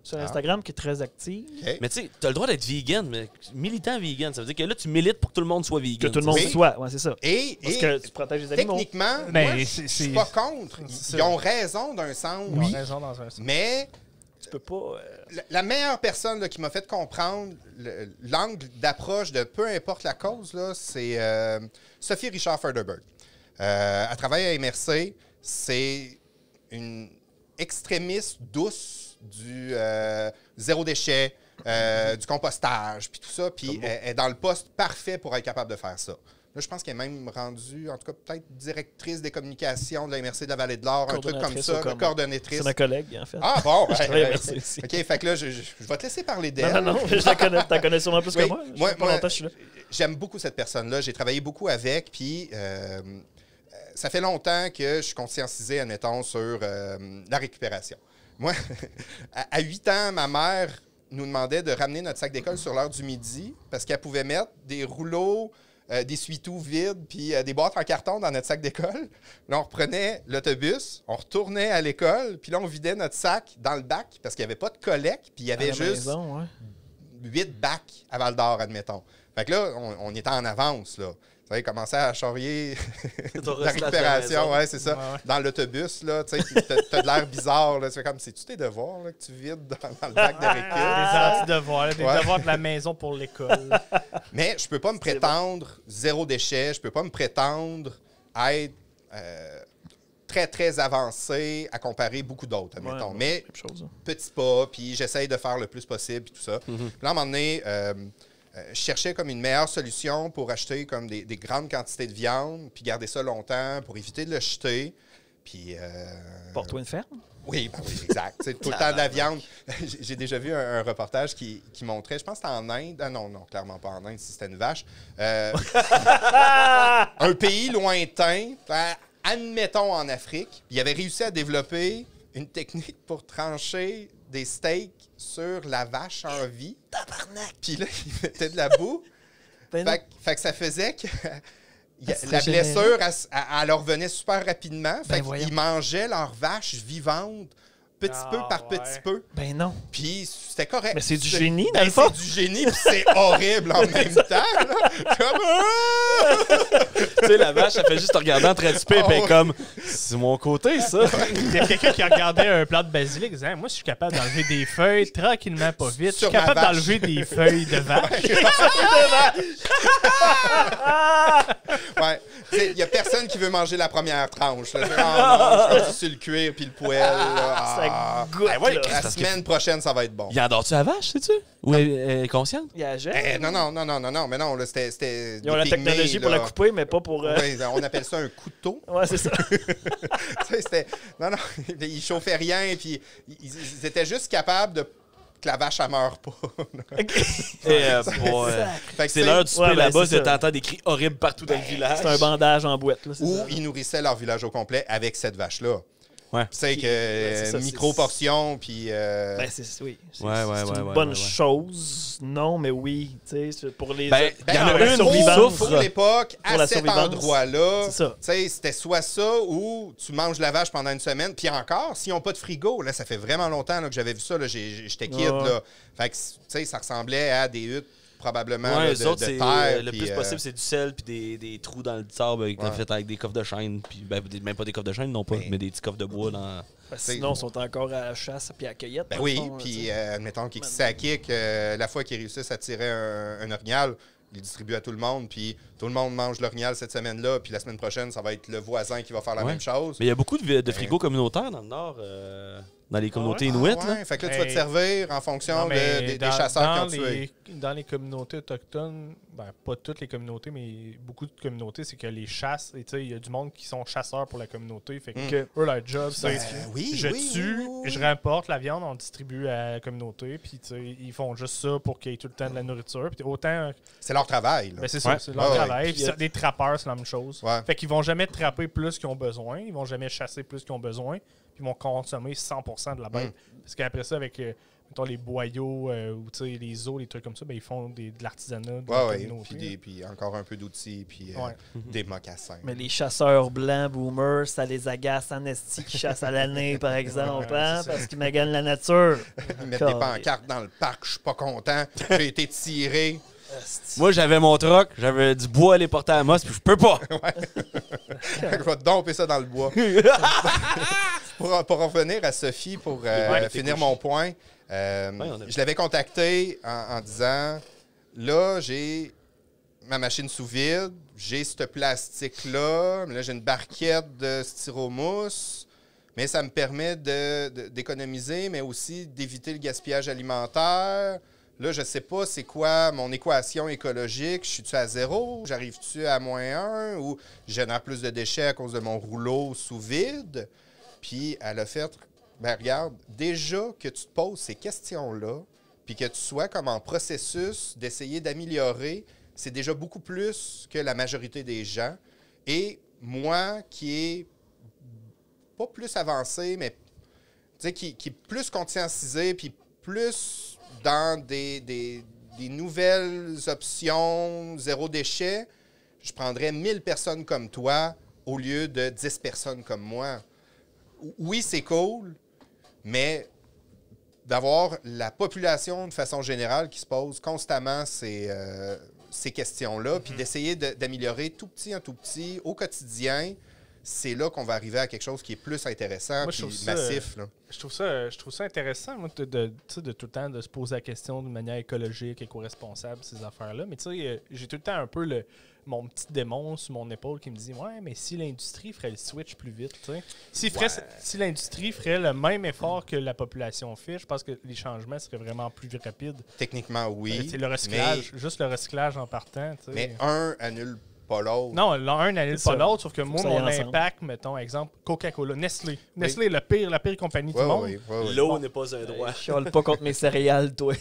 A: sur Instagram qui est très active.
E: Okay.
B: Mais tu sais, tu as le droit d'être vegan, mais militant vegan, ça veut dire que là, tu milites pour que tout le monde soit vegan.
A: Que tout le monde soit, ouais, c'est ça. Parce que tu protèges les animaux.
E: Techniquement, moi, je suis pas contre. Ils ont raison d'un sens,
C: Ils ont raison dans un sens.
E: Mais
A: tu peux pas...
E: La meilleure personne là, qui m'a fait comprendre l'angle d'approche de peu importe la cause, là, c'est Sophie Richard-Ferderberg. Elle travaille à MRC. C'est une extrémiste douce du zéro déchet, du compostage, puis tout ça. Puis elle est dans le poste parfait pour être capable de faire ça. Là, je pense qu'elle est même rendue, en tout cas, peut-être directrice des communications de la MRC de la Vallée de l'Or, un truc comme ça, coordonnatrice.
A: C'est ma collègue, en fait.
E: Ah bon?
A: Je travaille à MRC aussi.
E: OK, fait que là, je vais te laisser parler d'elle.
A: Non, je la connais. T'en connais sûrement plus que moi.
E: Moi,
A: longtemps, je suis là.
E: J'aime beaucoup cette personne-là. J'ai travaillé beaucoup avec, puis... ça fait longtemps que je suis conscientisé, admettons, sur la récupération. Moi, à 8 ans, ma mère nous demandait de ramener notre sac d'école sur l'heure du midi parce qu'elle pouvait mettre des rouleaux d'essuie-tout vides puis des boîtes en carton dans notre sac d'école. Là, on reprenait l'autobus, on retournait à l'école, puis là, on vidait notre sac dans le bac parce qu'il n'y avait pas de collecte, puis il y avait juste 8 bacs à Val-d'Or, admettons. Fait que là, on était en avance, là. Ça avait commencé à charrier la récupération, ouais, c'est ça. Ouais. Dans l'autobus, là, tu sais, t'as de l'air bizarre, là. C'est comme, c'est-tu tes devoirs, là, que tu vides dans le bac de récup?
C: Des anti-devoirs, des devoirs de la maison pour l'école.
E: Mais je peux pas me prétendre zéro déchet, je peux pas me prétendre être très, très avancé à comparer beaucoup d'autres, admettons. Mais petit pas, puis j'essaye de faire le plus possible, puis tout ça. Puis là, à un moment donné... je cherchais comme une meilleure solution pour acheter comme des grandes quantités de viande, puis garder ça longtemps pour éviter de le jeter. Puis.
A: Porte-toi une ferme?
E: Oui, ben oui, exact. C'est tout le temps de la viande. J'ai déjà vu un reportage qui montrait, je pense que c'était en Inde. Ah non, clairement pas en Inde, si c'était une vache. Un pays lointain, admettons en Afrique, il avait réussi à développer une technique pour trancher des steaks sur la vache en vie.
A: Tabarnak!
E: Puis là, il mettait de la boue. Fait que ça faisait que la blessure, elle leur revenait super rapidement. Fait qu'ils mangeaient leur vache vivante, petit peu par petit peu.
A: Ben non.
E: Puis c'était correct.
A: Mais c'est du génie, dans le fond.
E: C'est du génie, puis c'est horrible en même temps.
B: Tu sais, la vache, elle fait juste te regarder en train de piper, puis comme, c'est mon côté, ça.
C: Il y a quelqu'un qui regardait un plat de basilic et disait, moi, je suis capable d'enlever des feuilles tranquillement, pas vite. Je suis capable d'enlever des feuilles de vache.
E: Ouais. Il n'y a personne qui veut manger la première tranche. Là. Non, je suis sur le cuir puis le poêle.
A: Ça goûte.
E: La semaine prochaine, ça va être bon.
B: Il endort-tu la vache, sais-tu? Ou elle est consciente?
A: Il la jette?
E: Non. Mais non, là, c'était
A: ils ont la technologie pour la couper, mais pas pour...
E: Oui, on appelle ça un couteau.
A: Ouais, c'est ça.
E: Non, ils chauffaient rien, puis ils étaient juste capables de... que la vache, elle meure pas.
B: C'est l'heure du souper là-bas, t'entends des cris horribles partout dans le village.
A: C'est un bandage en boîte. Là,
E: où ils nourrissaient leur village au complet avec cette vache-là.
B: Ouais.
E: C'est que micro-portion, puis...
A: c'est une bonne chose. Non, mais oui. Pour les...
E: Il y en a une pour l'époque, à cet endroit-là. C'était soit ça ou tu manges la vache pendant une semaine. Puis encore, s'ils n'ont pas de frigo, là, ça fait vraiment longtemps là, que j'avais vu ça. J'étais kid. Là. Fait que, ça ressemblait à des huttes probablement
B: Ouais,
E: là,
B: eux autres,
E: de terre.
B: le plus possible, c'est du sel puis des trous dans le sable fait avec des coffres de chêne. Puis même pas des coffres de chêne, non pas, mais des petits coffres de bois dans...
A: Sinon, ils sont encore à la chasse puis à la cueillette.
E: Ben oui, puis admettons qu'ils s'acquiquent, la fois qu'ils réussissent à tirer un orignal, ils le distribuent à tout le monde, puis tout le monde mange l'orignal cette semaine-là, puis la semaine prochaine, ça va être le voisin qui va faire la même chose.
B: Mais il y a beaucoup de frigos communautaires dans le Nord, dans les communautés inuites.
E: Ouais. Fait que là, tu vas te servir en fonction des chasseurs qui ont tué.
C: Dans les communautés autochtones, pas toutes les communautés, mais beaucoup de communautés, c'est que les chasses, il y a du monde qui sont chasseurs pour la communauté. Fait que eux, leur job, c'est je tue, je remporte la viande, on distribue à la communauté, puis ils font juste ça pour qu'il y ait tout le temps de la nourriture. Puis autant...
E: C'est leur travail.
C: Ben, c'est ça, c'est leur travail. Puis des trappeurs, c'est la même chose. Ouais. Fait qu'ils vont jamais trapper plus qu'ils ont besoin, ils vont jamais chasser plus qu'ils ont besoin, puis ils vont consommer 100% de la bête. Parce qu'après ça, avec mettons, les boyaux ou les os, les trucs comme ça, ils font de l'artisanat.
E: Puis encore un peu d'outils, puis des mocassins.
A: Mais les chasseurs blancs, boomers, ça les agace en esti qui chassent à l'année, par exemple, parce qu'ils maganent la nature.
E: Ils mettent des pancartes dans le parc, je suis pas content, j'ai été tiré.
B: Moi, j'avais mon truck, j'avais du bois à les porter à Moss, puis je peux pas.
E: Je vais domper ça dans le bois. Pour revenir à Sophie, pour finir mon point, je l'avais contacté en disant, là, j'ai ma machine sous vide, j'ai ce plastique-là, là, j'ai une barquette de styromousse, mais ça me permet d'économiser, mais aussi d'éviter le gaspillage alimentaire. Là, je ne sais pas c'est quoi mon équation écologique. Je suis-tu à 0? J'arrive-tu à -1? Ou je génère plus de déchets à cause de mon rouleau sous vide? Puis elle a fait, regarde, déjà que tu te poses ces questions-là, puis que tu sois comme en processus d'essayer d'améliorer, c'est déjà beaucoup plus que la majorité des gens. Et moi, qui est pas plus avancé, mais qui est plus conscientisé, puis plus dans des nouvelles options, zéro déchet, je prendrais 1000 personnes comme toi au lieu de 10 personnes comme moi. Oui, c'est cool, mais d'avoir la population de façon générale qui se pose constamment ces questions-là, puis d'essayer d'améliorer tout petit en tout petit au quotidien, c'est là qu'on va arriver à quelque chose qui est plus intéressant et massif. Là.
C: Je trouve ça intéressant moi, de tout le temps de se poser la question d'une manière écologique, éco-responsable, ces affaires-là. Mais tu sais, j'ai tout le temps un peu mon petit démon sur mon épaule qui me dit « Ouais, mais si l'industrie ferait le switch plus vite, tu sais. Si l'industrie ferait le même effort que la population fait, je pense que les changements seraient vraiment plus rapides. »
E: Techniquement, oui.
C: C'est le recyclage, juste le recyclage en partant. T'sais.
E: Mais un annule pas l'autre.
C: Non, l'un n'annule pas l'autre, sauf que moi, mon impact, mettons, exemple, Coca-Cola, Nestlé. Nestlé est la pire compagnie du monde.
B: L'eau n'est pas un droit.
A: Je chiale pas contre mes céréales, toi.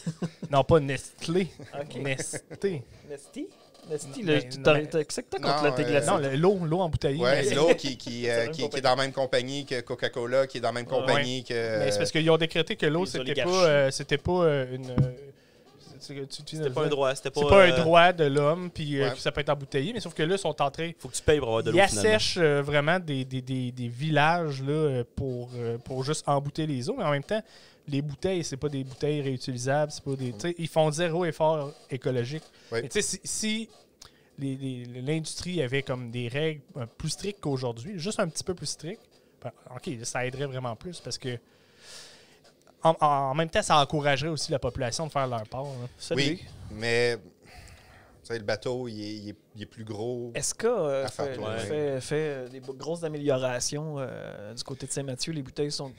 C: Non, pas Nestlé. Nestlé.
A: Nestlé? Qu'est-ce que t'as contre la glace?
C: Non, l'eau embouteillée.
E: Oui, l'eau qui est dans la même compagnie que Coca-Cola, qui est dans la même compagnie que...
C: Mais c'est parce qu'ils ont décrété que l'eau, c'était pas une...
B: C'était pas un droit.
C: C'est pas un droit de l'homme, puis ça peut être embouteillé, mais sauf que là, ils sont entrés.
B: Faut que tu payes pour avoir de l'eau.
C: Ils assèchent vraiment des villages là, pour juste embouteiller les eaux, mais en même temps, les bouteilles, c'est pas des bouteilles réutilisables, c'est pas des. Ils font zéro effort écologique.
E: Oui.
C: Mais tu sais, si l'industrie avait comme des règles plus strictes qu'aujourd'hui, juste un petit peu plus strictes, OK, ça aiderait vraiment plus parce que. En même temps, ça encouragerait aussi la population de faire leur part.
E: Oui, mais le bateau, il est plus gros.
A: Est-ce que fait des grosses améliorations du côté de Saint-Mathieu? Les bouteilles sont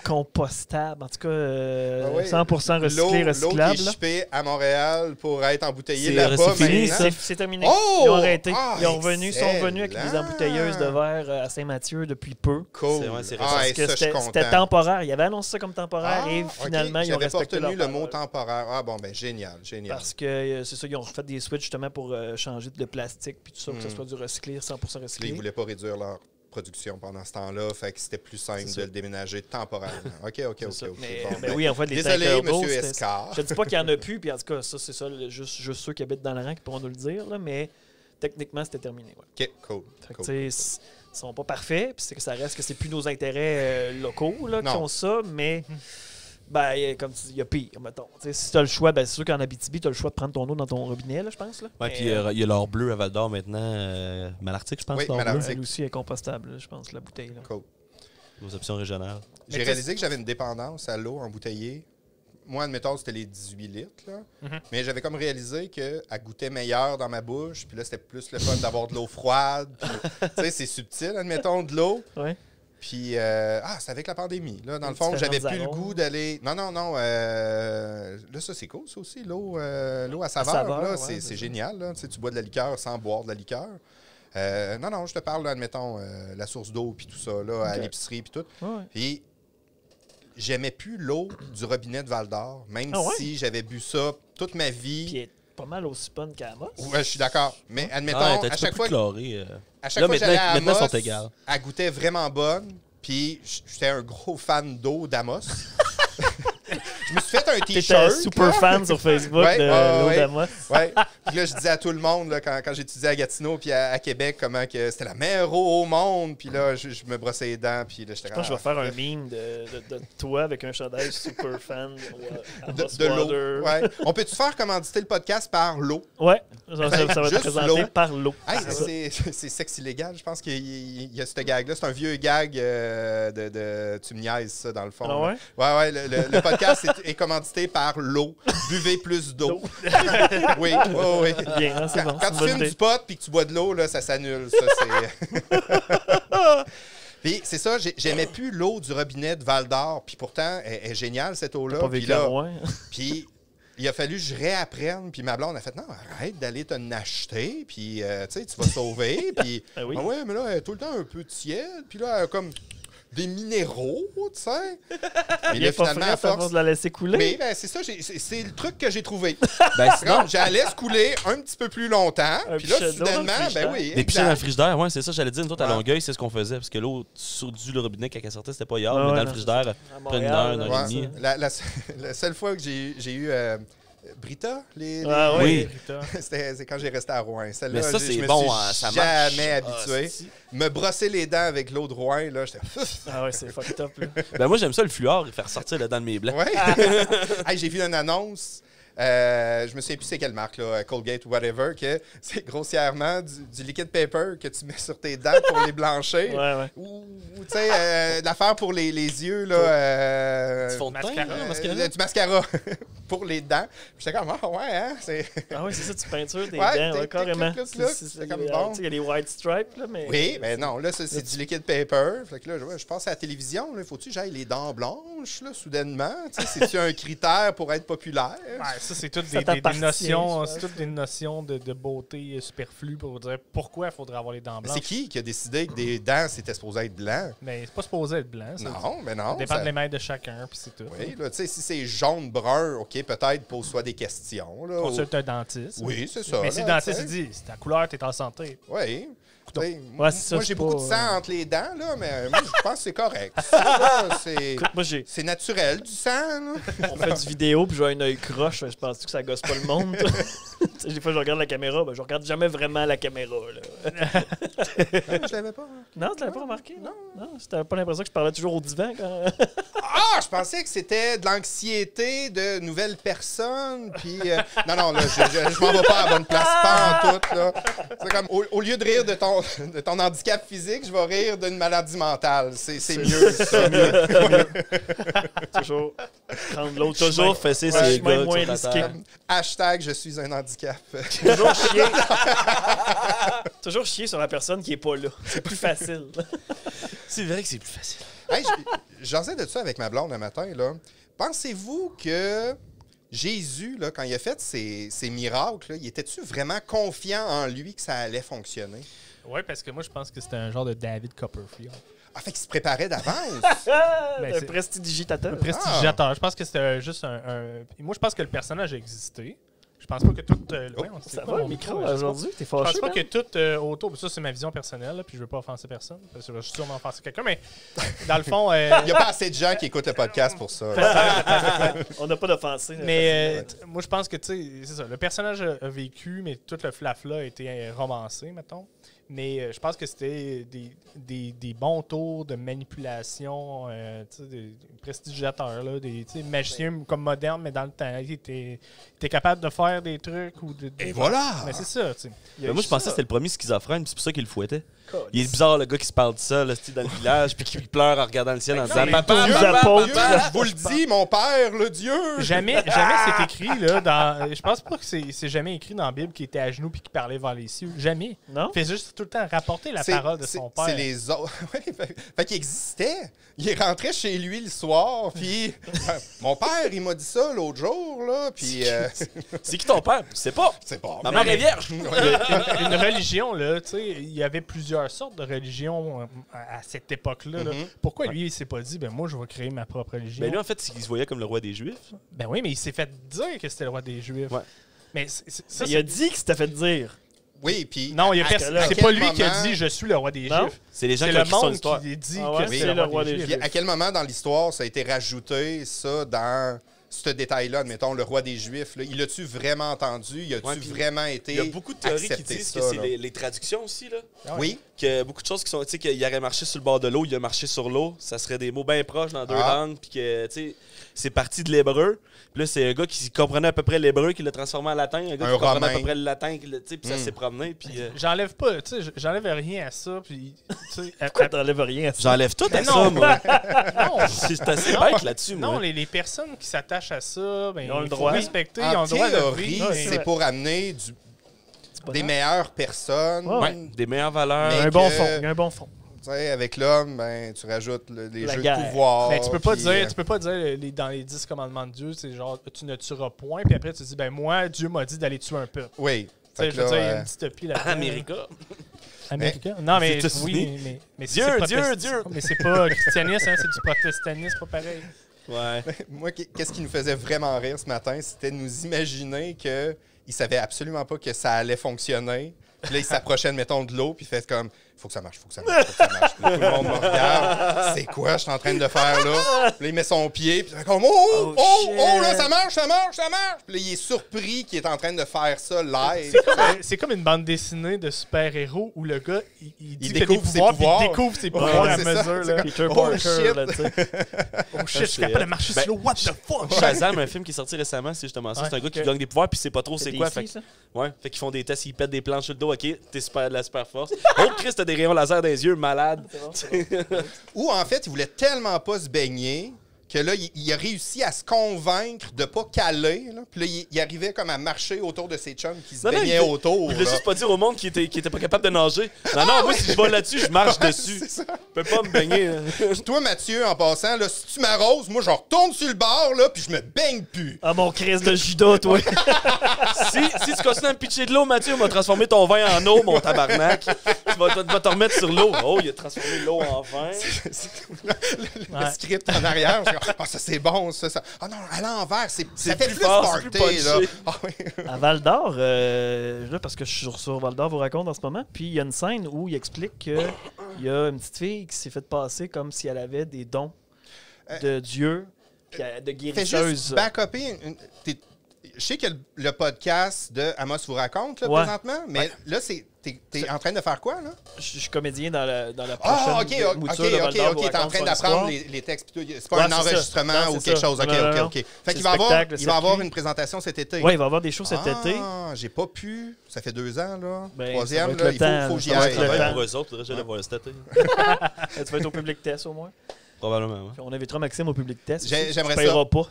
A: compostables. En tout cas, 100% recyclées, recyclables.
E: L'eau qui est shippée à Montréal pour être embouteillée là-bas.
A: C'est terminé. Ils ont arrêté. Ils sont revenus avec des embouteilleuses de verre à Saint-Mathieu depuis peu.
E: Cool.
A: Parce que c'était temporaire. Ils avaient annoncé ça comme temporaire et finalement, ils ont respecté leur
E: le mot temporaire. Ah bon, ben génial.
A: Parce que c'est ça, ils ont refait des switches justement pour changer de plastique puis tout ça, que ce soit du recyclé, 100% recyclé.
E: Ils ne voulaient pas réduire leur production pendant ce temps-là, fait que c'était plus simple de le déménager temporairement. OK.
A: Mais oui, en fait, les
E: désolé,
A: tankers
E: M.
A: d'eau,
E: Escar.
A: je ne dis pas qu'il n'y en a plus, puis en tout cas, ça, c'est ça, juste ceux qui habitent dans le rang qui pourront nous le dire, là, mais techniquement, c'était terminé. Ouais.
E: OK, cool.
A: Ils ne sont pas parfaits, puis c'est que ça reste que c'est plus nos intérêts locaux là, qui ont ça, mais Ben, comme il y a pire, mettons. T'sais, si tu as le choix, ben, c'est sûr qu'en Abitibi, tu as le choix de prendre ton eau dans ton robinet, là, je pense. Là.
B: Ouais, puis il y a l'or bleu à Val-d'Or maintenant. Malartic, je pense.
E: Oui,
B: l'or
E: Malartic.
B: bleu.
A: Elle aussi est compostable, là, je pense, la bouteille. Là.
E: Cool.
B: Nos options régionales.
E: J'ai réalisé que j'avais une dépendance à l'eau embouteillée. Moi, admettons, c'était les 18 litres. Là. Mais j'avais comme réalisé qu'elle goûtait meilleur dans ma bouche. Puis là, c'était plus le fun d'avoir de l'eau froide. Tu sais, c'est subtil, admettons, de l'eau.
A: Ouais.
E: Puis, c'est avec la pandémie. Là, dans le fond, j'avais plus le goût d'aller... Non. Là, ça, c'est cool, ça aussi. L'eau à saveur, là, ouais, c'est génial. Là. Tu bois de la liqueur sans boire de la liqueur. Non, je te parle, là, admettons, la source d'eau puis tout ça, là, à l'épicerie puis tout.
A: Ouais.
E: Puis, j'aimais plus l'eau du robinet de Val-d'Or, même si j'avais bu ça toute ma vie.
A: Puis elle est pas mal aussi bonne qu'à Amos.
E: Ouais, je suis d'accord. Mais admettons,
B: Ah,
E: à chaque fois
B: là,
E: que j'allais à
B: maintenant,
E: Amos,
B: sont égales.
E: elle goûtait vraiment bonne. Puis j'étais un gros fan d'eau d'Amos. Je me suis fait un T-shirt.
A: T'étais super fan sur Facebook de l'eau d'Amos.
E: Ouais. Puis là, je disais à tout le monde, là, quand j'étudiais à Gatineau puis à Québec, comment que c'était la meilleure eau au monde. Puis là, je me brossais les dents. Puis là, j'étais comme...
A: Je pense que je vais faire un meme de toi avec un chandail super fan
E: de l'eau. Ouais. On peut-tu faire commanditer le podcast par l'eau?
A: Ouais. Ça va être
E: juste
A: présenté
E: l'eau.
A: par l'eau.
E: Hey, c'est sexe illégal. Je pense qu'il y a ce gag-là. C'est un vieux gag de tu me niaises, ça, dans le fond.
A: Ah ouais?
E: Ouais. Le podcast est commandité par l'eau. Buvez plus d'eau. Oui.
A: Bien, c'est bon.
E: Quand tu fumes du pot puis que tu bois de l'eau, là, ça s'annule. Ça, c'est... Puis c'est ça, j'aimais plus l'eau du robinet de Val-d'Or. Puis pourtant, elle est géniale, cette eau-là.
A: Pas vécu à loin.
E: Puis il a fallu que je réapprenne. Puis ma blonde a fait, non, arrête d'aller t'en acheter. Puis, tu sais, tu vas sauver. Puis,
A: oui.
E: ouais, mais là, elle est tout le temps un peu tiède. Puis là, elle a comme des minéraux, tu sais.
A: Et là, finalement, à force de la laisser couler.
E: Mais ben, c'est ça, c'est le truc que j'ai trouvé.
B: Sinon,
E: j'allais se couler un petit peu plus longtemps. Puis là, soudainement, ben oui.
B: des pichets dans le frigidaire, ouais, c'est ça, j'allais dire. Nous autres, à Longueuil, c'est ce qu'on faisait. Parce que l'eau du robinet, quand elle sortait, c'était pas hier. Mais dans le frigidaire, après une heure et demie.
E: La seule fois que j'ai eu. Brita,
B: oui.
E: C'est quand j'ai resté à Rouen.
B: Mais ça, c'est
E: je me
B: bon,
E: suis
B: ça marche.
E: jamais habitué. Me brosser les dents avec l'eau de Rouen, là, j'étais...
A: Ah ouais, c'est fucked up, là.
B: Ben moi, j'aime ça, le fluor, et faire sortir le dent de mes blancs.
E: Ouais. Hey, j'ai vu une annonce. Je me souviens plus c'est quelle marque, là, Colgate ou whatever, que c'est grossièrement du liquid paper que tu mets sur tes dents pour les blanchir.
A: Ouais.
E: Ou tu sais, l'affaire pour les yeux, là.
B: Du fond de teint,
E: du mascara pour les dents. J'étais comme, c'est
A: ça, tu peintures tes dents, carrément.
E: C'est comme bon.
A: Il y a les white stripes, là, mais...
E: Oui, mais non, là, c'est du liquid paper. Fait que là, je pense à la télévision, là, faut-tu que j'aille les dents blanches, là, soudainement? C'est-tu un critère pour être populaire?
C: Ça, c'est toutes des notions, c'est toutes des notions de beauté superflues pour dire pourquoi il faudrait avoir les dents blanches.
E: C'est qui a décidé que des dents, c'était supposé être blanc?
C: Mais c'est pas supposé être blanc.
E: Non, mais non.
C: Ça dépend de l'émail de chacun, puis c'est tout.
E: Oui, là, tu sais, si c'est jaune-brun, OK, peut-être pose-toi des questions. Là,
C: consulte un dentiste.
E: Oui, c'est ça.
C: Mais si le dentiste dit, c'est ta couleur, t'es en santé.
E: Oui.
A: Moi, j'ai
E: beaucoup de sang entre les dents, là, mais moi, je pense que c'est correct. Ça, c'est naturel, du sang. Là.
A: On fait du vidéo, puis j'ai un œil croche. Je pense que ça gosse pas le monde. Des fois, je regarde la caméra, je regarde jamais vraiment la caméra. Là.
E: Je l'avais pas.
A: Non, tu l'avais pas remarqué? Non, t'avais pas l'impression que je parlais toujours au divan quand...
E: Je pensais que c'était de l'anxiété de nouvelles personnes. Puis non, là, je m'en vais pas à la bonne place, pas en tout. Là. C'est comme, au lieu de rire de ton handicap physique, je vais rire d'une maladie mentale. C'est mieux. C'est mieux.
A: Toujours prendre l'autre.
B: Toujours fesser ses gars.
A: Moins risqué.
E: Hashtag je suis un handicap.
A: Toujours chier sur la personne qui est pas là. C'est plus facile.
B: C'est vrai que c'est plus facile.
E: Hey, j'en sais de ça avec ma blonde un matin. Là. Pensez-vous que Jésus, là, quand il a fait ses miracles, là, il était-tu vraiment confiant en lui que ça allait fonctionner?
C: Oui, parce que moi, je pense que c'était un genre de David Copperfield.
E: Fait qu'il se préparait d'avance.
A: Un prestidigitateur.
C: Un prestidigitateur. Je pense que c'était juste Moi, je pense que le personnage a existé. Je pense pas que tout...
A: ça va, le micro, aujourd'hui? T'es fâché?
C: Je pense pas que tout autour... Ça, c'est ma vision personnelle, là, puis je veux pas offenser personne. Parce que je vais sûrement offenser quelqu'un, mais dans le fond... Il
E: n'y a pas assez de gens qui écoutent le podcast pour ça.
A: On n'a pas d'offensé.
C: Mais moi, je pense que, tu sais, c'est ça. Le personnage a vécu, mais tout le flafla a été romancé, mettons. Mais je pense que c'était des bons tours de manipulation, des prestigiateurs, là, des magiciens comme modernes, mais dans le temps, ils étaient capables de faire des trucs.
E: Et voilà!
C: Mais c'est ça, tu sais.
B: Moi, je pensais que c'était le premier schizophrène, puis c'est pour ça qu'il le fouettait. Il est bizarre, le gars qui se parle de ça là, dans le village, puis qui pleure en regardant le ciel en disant papa,
E: je vous le dis, mon père, le Dieu!
C: Jamais c'est écrit, là, je pense pas que c'est jamais écrit dans la Bible qu'il était à genoux puis qu'il parlait vers les cieux. Jamais.
A: Non?
C: Il fait juste tout le temps rapporter la parole de son père.
E: C'est les autres. Fait qu'il existait. Il rentrait chez lui le soir, puis mon père, il m'a dit ça l'autre jour, là, puis...
B: C'est qui ton père? C'est pas.
E: C'est pas.
B: Ma mère est vierge.
C: Une religion, là, tu sais, il y avait plusieurs sortes de religions à cette époque-là. Là. Pourquoi lui, il s'est pas dit, ben moi, je vais créer ma propre religion?
B: Ben lui, en fait, il se voyait comme le roi des Juifs.
C: Ben oui, mais il s'est fait dire que c'était le roi des Juifs.
B: Ouais.
C: Mais
A: il a dit qu'il s'était fait dire.
E: Oui, puis...
C: Non, c'est pas lui qui a dit « je suis le roi des Juifs ».
B: C'est les gens
C: qui
B: le monde
C: qui a dit que
A: c'est le roi des Juifs.
E: À quel moment dans l'histoire ça a été rajouté, ça, dans... ce détail-là, admettons, le roi des Juifs, là, il a-tu vraiment entendu? Il a-tu vraiment été
B: Il y a beaucoup de théories qui disent que c'est les traductions aussi, là.
E: Oui.
B: Qu'il y a beaucoup de choses qui sont, tu sais, qu'il aurait marché sur le bord de l'eau, il a marché sur l'eau. Ça serait des mots bien proches dans deux langues, puis que, tu sais, c'est parti de l'hébreu. Puis là, c'est un gars qui comprenait à peu près l'hébreu qui l'a transformé en latin, un gars qui comprenait à peu près le latin, tu sais, puis ça s'est promené, puis...
C: J'enlève pas, tu sais, j'enlève rien à ça, puis...
A: Pourquoi t'enlèves rien à ça?
B: J'enlève tout à ça, moi.
C: Non!
B: C'est assez bête là-dessus, moi.
C: Non, les personnes qui s'attachent à ça, ben,
A: ils ont le
C: faut
A: droit.
C: respecter,
E: En
C: ils ont le droit de
E: théorie,
C: vivre.
E: c'est pour amener des meilleures personnes.
B: Ouais, des meilleures valeurs.
A: Il y a un bon fond.
E: Tu sais, avec l'homme, ben, tu rajoutes les jeux
A: guerre.
E: de pouvoir.
C: Ben, tu peux pas dire dans les 10 commandements de Dieu, c'est genre tu ne tueras point, puis après tu dis ben moi Dieu m'a dit d'aller tuer un peuple.
E: Oui.
C: Tu sais, je veux dire, il y a une dystopie là-dedans.
B: América.
C: Non, mais
B: États-Unis.
C: oui, mais
B: Dieu.
C: Mais c'est pas christianisme, hein, c'est du protestantisme, pas pareil.
B: Ouais.
E: Moi, qu'est-ce qui nous faisait vraiment rire ce matin, c'était de nous imaginer qu'il savait absolument pas que ça allait fonctionner. Puis là, il s'approchait, mettons, de l'eau, puis il fait comme faut que ça marche, faut que ça marche, faut que ça marche. Puis là, tout le monde me regarde. C'est quoi je suis en train de faire là? Puis là, il met son pied, puis il fait comme oh, là, ça marche. Puis là, il est surpris qu'il est en train de faire ça live.
C: C'est comme une bande dessinée de super-héros où le gars, il dit
E: découvre
C: qu'il a des pouvoirs, puis il découvre ses pouvoirs à
E: c'est
C: mesure.
E: ça,
C: Là.
A: Peter Parker, là, tu sais.
C: Oh shit, je suis capable de marcher sur l'eau, what the fuck?
B: Shazam, un film qui est sorti récemment, c'est justement ça. C'est un gars qui gagne des pouvoirs, puis c'est pas trop c'est quoi. Fait qu'ils font des tests, ils pètent des planches sur le dos, ok, t'es de la super force. Oh Christ, t'as des rayons laser dans les yeux, malade.
E: Ou en fait, il voulait tellement pas se baigner que là, il a réussi à se convaincre de pas caler. Là. Puis là, il arrivait comme à marcher autour de ses chums qui se baignaient autour.
B: Il voulait juste pas dire au monde qu'il était pas capable de nager. Non, moi, si je vais là-dessus, je marche dessus. Je peux pas me baigner.
E: Toi, Mathieu, en passant, là, si tu m'arroses, moi, je retourne sur le bord, là, puis je me baigne plus.
A: Ah, mon Christ de judo, toi.
B: si tu continues à me pitcher de l'eau, Mathieu, on va transformer ton vin en eau, mon tabarnak. Tu vas te remettre sur l'eau. Oh, il a transformé l'eau en vin.
E: Le script en arrière. Ah, ça c'est bon, ça. Ah non, à l'envers, ça fait plus
B: fort,
E: party, là. Ah, oui.
A: À Val-d'Or, là, parce que je suis sur Val-d'Or, vous raconte en ce moment, puis il y a une scène où il explique qu'il y a une petite fille qui s'est fait passer comme si elle avait des dons de Dieu, puis de guérisseuse.
E: Fais juste back-upper. Je sais que le podcast de Amos vous raconte, là, présentement, mais là, t'es en train de faire quoi, là?
A: Je suis comédien dans la prochaine mouture de
E: Val-d'Or. OK, t'es en train d'apprendre les textes. C'est pas un enregistrement ou quelque chose. OK. Fait qu'il va avoir une présentation cet été.
A: Oui, il va y avoir des shows cet été.
E: Ah, j'ai pas pu. Ça fait 2 ans, là.
A: Ben,
E: troisième, là, il faut que j'y aille.
B: Pour eux autres, je vais voir cet été.
A: Tu vas être au public test, au moins?
B: Probablement, oui.
A: On invitera Maxime au public test.
E: J'aimerais ça.
A: Tu paieras pas,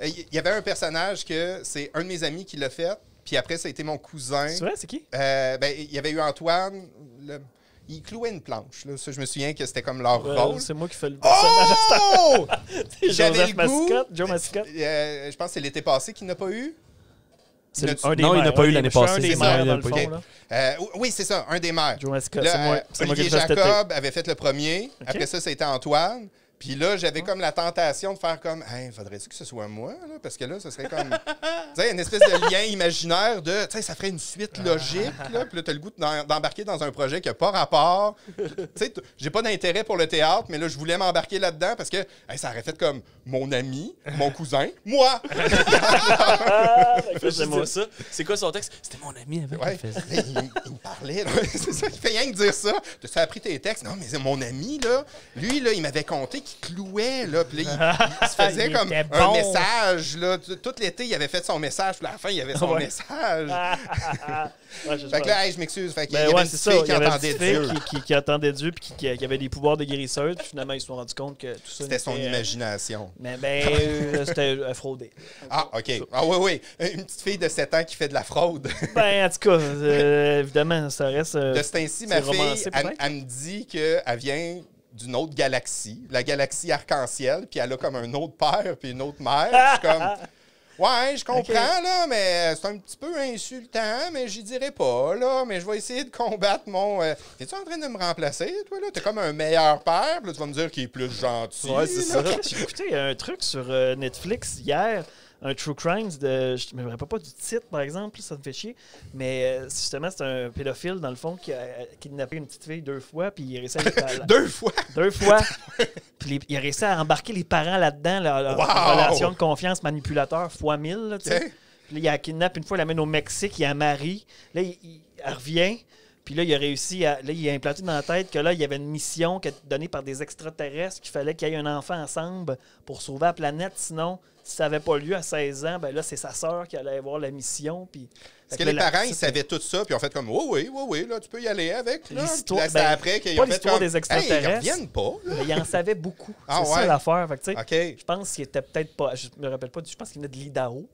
E: il y avait un personnage que c'est un de mes amis qui l'a fait. Puis après, ça a été mon cousin.
A: C'est vrai, c'est qui?
E: Il y avait eu Antoine. Il clouait une planche. Là. Ça, je me souviens que c'était comme leur rôle.
A: C'est moi qui fais le personnage à cette
E: J'avais le goût.
A: Joe Mascotte.
E: Je pense que c'est l'été passé qu'il n'a pas eu.
B: Non, il n'a pas eu l'année passée.
A: Un des maires, dans le fond, là.
E: Oui, c'est ça, un des maires.
A: Joe Mascotte,
E: là,
A: c'est moi qui
E: Olivier
A: le fais cet été.
E: Jacob avait fait le premier.
A: Okay.
E: Après ça, c'était Antoine. Puis là, j'avais comme la tentation de faire comme, hey, faudrait-tu que ce soit moi, là? Parce que là, ce serait comme, tu sais, une espèce de lien imaginaire de, tu sais, ça ferait une suite logique, là. Puis là, t'as le goût d'embarquer dans un projet qui n'a pas rapport. Tu sais, j'ai pas d'intérêt pour le théâtre, mais là, je voulais m'embarquer là-dedans parce que, hey, ça aurait fait comme mon ami, mon cousin, moi.
B: C'est quoi son texte? C'était mon ami avant
E: Ouais. Il me parlait, là. C'est ça, il fait rien que dire ça. Tu as appris tes textes? Non, mais c'est mon ami, là. Lui, là, il m'avait conté qu'il clouait, là. Puis là, il se faisait comme un message, là. Tout l'été, il avait fait son message. Puis à la fin, il avait son message. Fait que là, hey, je m'excuse. Fait qu'il y avait une petite fille qui entendait Dieu.
A: Qui entendait Dieu puis qui avait des pouvoirs de guérisseuse. Puis finalement, ils se sont rendus compte que tout ça...
E: C'était son imagination.
A: Mais c'était fraudé.
E: Ah, OK. Ah oui. Une petite fille de 7 ans qui fait de la fraude.
A: Ben, en tout cas, évidemment, ça reste...
E: de ce temps-ci, ma fille, elle me dit qu'elle vient d'une autre galaxie, la galaxie arc-en-ciel, puis elle a comme un autre père puis une autre mère. Je suis comme... Ouais, je comprends, là, mais c'est un petit peu insultant, mais j'y dirais pas, là, mais je vais essayer de combattre mon... T'es-tu en train de me remplacer, toi, là? T'es comme un meilleur père, puis là, tu vas me dire qu'il est plus gentil.
B: Ouais, c'est ça.
A: J'ai écouté un truc sur Netflix hier, un True Crimes de... Je me rappelle pas du titre, par exemple, ça me fait chier, mais justement, c'est un pédophile, dans le fond, qui a kidnappé une petite fille 2 fois, puis il a réussi à...
E: 2 fois? 2
A: fois. Puis il a réussi à embarquer les parents là-dedans, leur relation de confiance manipulateur x 1000, là, tu sais. Puis là, il a kidnappé une fois, il l'amène au Mexique, il a marie. Là, il revient. Puis là, il a réussi à... Là, il a implanté dans la tête que là, il y avait une mission donnée par des extraterrestres qu'il fallait qu'il y ait un enfant ensemble pour sauver la planète. Sinon, si ça n'avait pas lieu à 16 ans, ben là, c'est sa sœur qui allait voir la mission. Puis...
E: Est-ce que les parents, ils savaient tout ça, puis ils ont fait comme « Oui, là, tu peux y aller avec. »
A: L'histoire,
E: c'est après qu'ils ont fait comme
A: des extraterrestres.
E: Hey, ils reviennent pas. Là.
A: Mais ils en savaient beaucoup. C'est ça l'affaire. Fait que,
E: okay.
A: Je pense qu'il était peut-être pas... Je me rappelle pas, je pense qu'il venait de l'Idaho.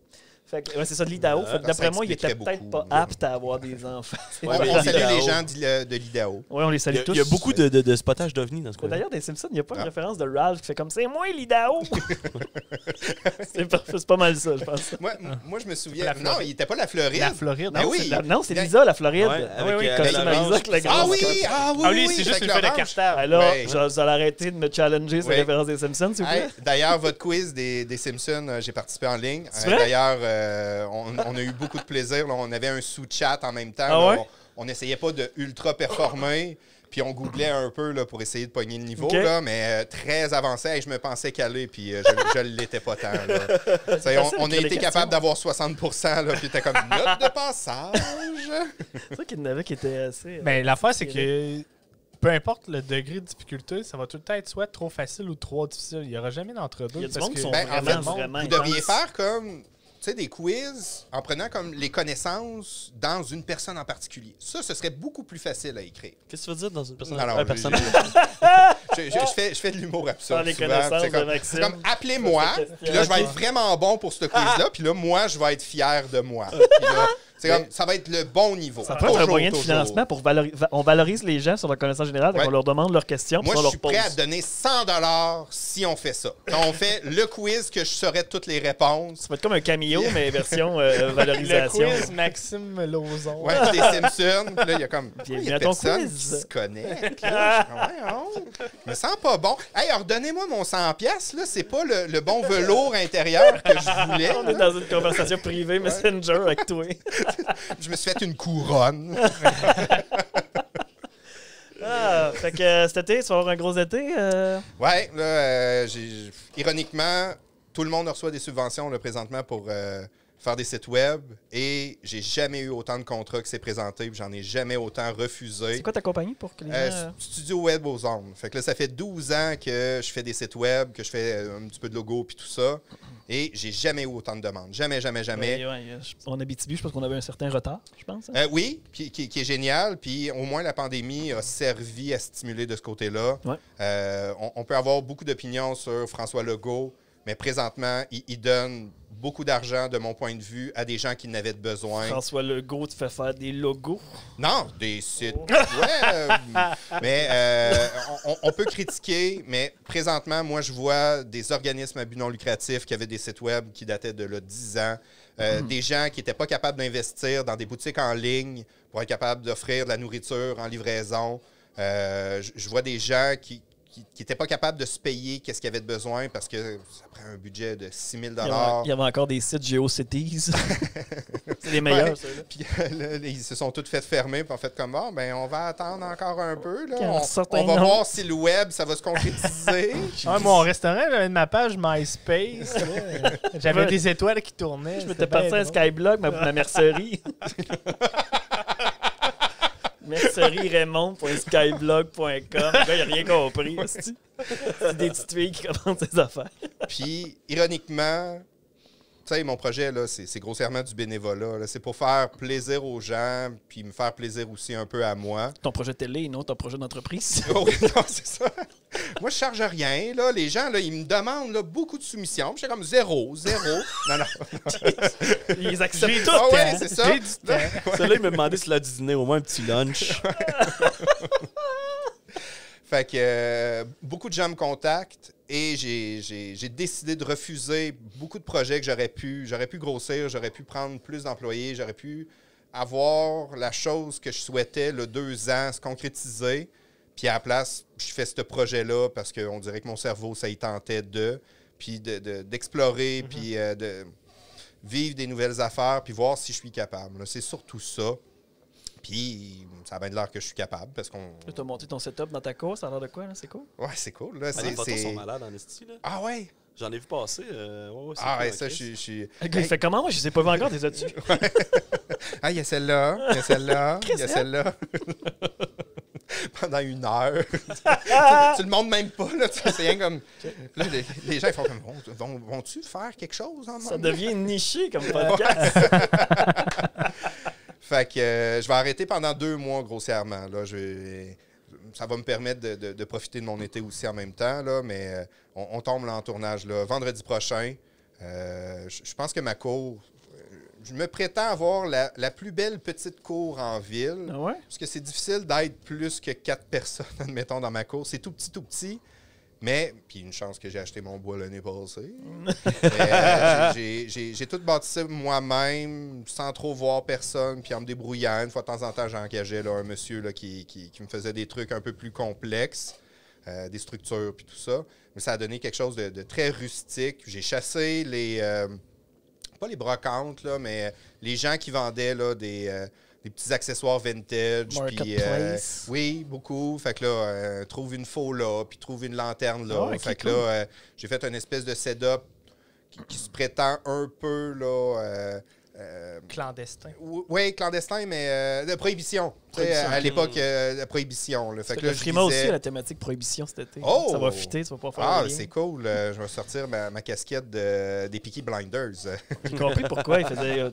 A: Fait que, c'est ça, de l'Idaho. D'après moi, il était peut-être pas apte à avoir des enfants.
E: Ouais, on salue les gens de l'Idaho.
A: Oui, on les salue tous.
B: Il y a beaucoup de spotage d'ovnis dans ce cas-là.
A: D'ailleurs, des Simpsons, il n'y a pas une référence de Ralph qui fait comme « C'est moi, l'Idaho! » C'est pas mal ça, je pense.
E: Moi, je me souviens... Non, il n'était pas la Floride.
C: La Floride.
A: Non, oui. Non, c'est Lisa, la Floride.
B: Oui,
A: comme Isaac, la grosse.
E: Ah oui,
C: c'est juste une feuille de cartable.
A: Alors, vous allez arrêter de me challenger sur la référence des Simpsons, s'il vous plaît.
E: D'ailleurs, votre quiz des Simpsons, j'ai participé en ligne. D'ailleurs, on a eu beaucoup de plaisir. Là. On avait un sous-chat en même temps.
A: Ah ouais?
E: On n'essayait pas de ultra performer. Puis on googlait un peu là, pour essayer de pogner le niveau. Là, mais très avancé. Et je me pensais caler. Puis je ne l'étais pas tant. Là. On a été capable d'avoir 60%. Là, puis c'était comme note de passage.
A: C'est ça qu'il y en avait qui était assez...
C: Mais l'affaire, c'est que... Peu importe le degré de difficulté, ça va tout le temps être soit trop facile ou trop difficile. Il n'y aura jamais d'entre-deux.
A: Il y a du monde qui sont
E: vraiment vous devriez faire comme... Tu sais, des quiz en prenant comme les connaissances dans une personne en particulier. Ça, ce serait beaucoup plus facile à écrire.
B: Qu'est-ce que tu veux dire dans une personne?
E: Alors, je fais de l'humour absurde.
A: Dans les connaissances de Maxime.
E: C'est comme, appelez-moi, puis là, je vais être vraiment bon pour ce quiz-là, puis là, moi, je vais être fier de moi. C'est comme, ça va être le bon niveau.
A: Ça peut être un moyen de financement pour valoriser. On valorise les gens sur leur connaissance générale, donc on leur demande leurs questions.
E: Moi, je suis prêt à donner 100$ si on fait ça. Quand on fait le quiz que je saurais toutes les réponses.
A: Ça va être comme un cameo, mais version valorisation.
C: Le quiz Maxime Lauzon.
E: Ouais, des Simpsons. Puis là, il y a comme il y a personne qui se connecte. Je me sens pas bon. Hey, redonnez-moi mon 100$. Là, c'est pas le bon velours intérieur que je voulais.
A: On est dans une conversation privée Messenger avec toi.
E: Je me suis fait une couronne.
A: Fait que cet été, tu vas avoir un gros été?
E: Ouais, là, ironiquement, tout le monde reçoit des subventions là, présentement pour faire des sites web et j'ai jamais eu autant de contrats que c'est présenté, puis j'en ai jamais autant refusé.
A: C'est quoi ta compagnie pour que les gens...
E: Studio Web aux Ondes. Fait que là, ça fait 12 ans que je fais des sites web, que je fais un petit peu de logo puis tout ça. Et j'ai jamais eu autant de demandes. Jamais.
A: En Abitibi, je pense qu'on avait un certain retard, je pense.
E: Hein? Oui, qui est génial. Puis au moins, la pandémie a servi à stimuler de ce côté-là. Ouais. On peut avoir beaucoup d'opinions sur François Legault, mais présentement, il donne beaucoup d'argent, de mon point de vue, à des gens qui n'avaient de besoin.
A: François Legault te fait faire des logos?
E: Non, des sites web. Mais on peut critiquer, mais présentement, moi, je vois des organismes à but non lucratif qui avaient des sites web qui dataient de là, 10 ans. Des gens qui n'étaient pas capables d'investir dans des boutiques en ligne pour être capables d'offrir de la nourriture en livraison. Je vois des gens qui n'étaient pas capables de se payer qu'est-ce qu'ils avaient de besoin parce que ça prend un budget de 6 000 $.
A: Il y avait encore des sites GeoCities. C'est les meilleurs,
E: ouais.
A: ça. Là.
E: Puis là, ils se sont tous fait fermer, puis on fait comme on va attendre encore un peu. Là.
A: On
E: va voir si le web, ça va se concrétiser.
C: Mon restaurant, j'avais ma page MySpace. J'avais des étoiles qui tournaient.
A: Je m'étais parti à Skyblog, ma mercerie. mercerie-raymond.skyblog.com. Le gars, il n'a rien compris. C'est des petites filles qui commandent ses affaires.
E: Puis, ironiquement, tu sais, mon projet, là, c'est grossièrement du bénévolat. Là. C'est pour faire plaisir aux gens, puis me faire plaisir aussi un peu à moi.
A: Ton projet de télé, non? Ton projet d'entreprise?
E: Oui, non, c'est ça. Moi, je charge rien. Là. Les gens, là, ils me demandent là, beaucoup de soumissions. Puis, je suis comme zéro. Non.
A: Ils acceptent tout.
E: Ah ouais, c'est ça.
B: Celui-là, il m'a demandé s'il a du dîner, au moins un petit lunch.
E: Fait que beaucoup de gens me contactent et j'ai décidé de refuser beaucoup de projets que j'aurais pu grossir, j'aurais pu prendre plus d'employés, j'aurais pu avoir la chose que je souhaitais, 2 ans, se concrétiser. Puis à la place, je fais ce projet-là parce qu'on dirait que mon cerveau, ça y tentait puis d'explorer, puis de vivre des nouvelles affaires, puis voir si je suis capable. Là, c'est surtout ça. Puis, ça a bien de l'air que je suis capable parce qu'on...
A: Tu as monté ton setup dans ta cour, ça a l'air de quoi, là? C'est cool?
E: Ouais, c'est cool. Là,
B: les photos sont malades en esti, là.
E: Ah ouais?
B: J'en ai vu passer.
E: Ouais, ça, je suis...
A: Le gars, il fait comment? Moi, je ne les ai pas vu encore, des as-tu?
E: Ah, il y a celle-là, il y a celle-là. Pendant 1 heure. Tu le montres même pas, là. C'est rien comme... Là, les gens, ils font comme... Vont-tu faire quelque chose en
A: Ça devient niché comme podcast.
E: Fait que je vais arrêter pendant 2 mois, grossièrement. Là, ça va me permettre de profiter de mon été aussi en même temps, là, mais on tombe là en tournage là, vendredi prochain. Je pense que ma cour... Je me prétends avoir la plus belle petite cour en ville.
A: Ah ouais?
E: Parce que c'est difficile d'être plus que 4 personnes, admettons, dans ma cour. C'est tout petit. Mais, puis une chance que j'ai acheté mon bois l'année passée. J'ai tout bâti ça moi-même, sans trop voir personne, puis en me débrouillant. Une fois de temps en temps, j'engageais là, un monsieur là, qui me faisait des trucs un peu plus complexes, des structures, puis tout ça. Mais ça a donné quelque chose de très rustique. J'ai chassé pas les brocantes, là, mais les gens qui vendaient là, des petits accessoires vintage.
A: Marketplace.
E: Oui, beaucoup. Fait que là, trouve une faux là, puis trouve une lanterne là.
A: Okay,
E: fait que là, j'ai fait une espèce de setup qui se prétend un peu là...
C: clandestin.
E: Oui, clandestin, mais de prohibition. À l'époque, de prohibition. Là. Fait que là, je
A: disais... aussi la thématique prohibition cet été.
E: Oh!
A: Ça va fitter, tu vas pas faire
E: Ah, c'est cool. Je vais sortir ma casquette des Peaky Blinders.
A: J'ai compris pourquoi ils faisaient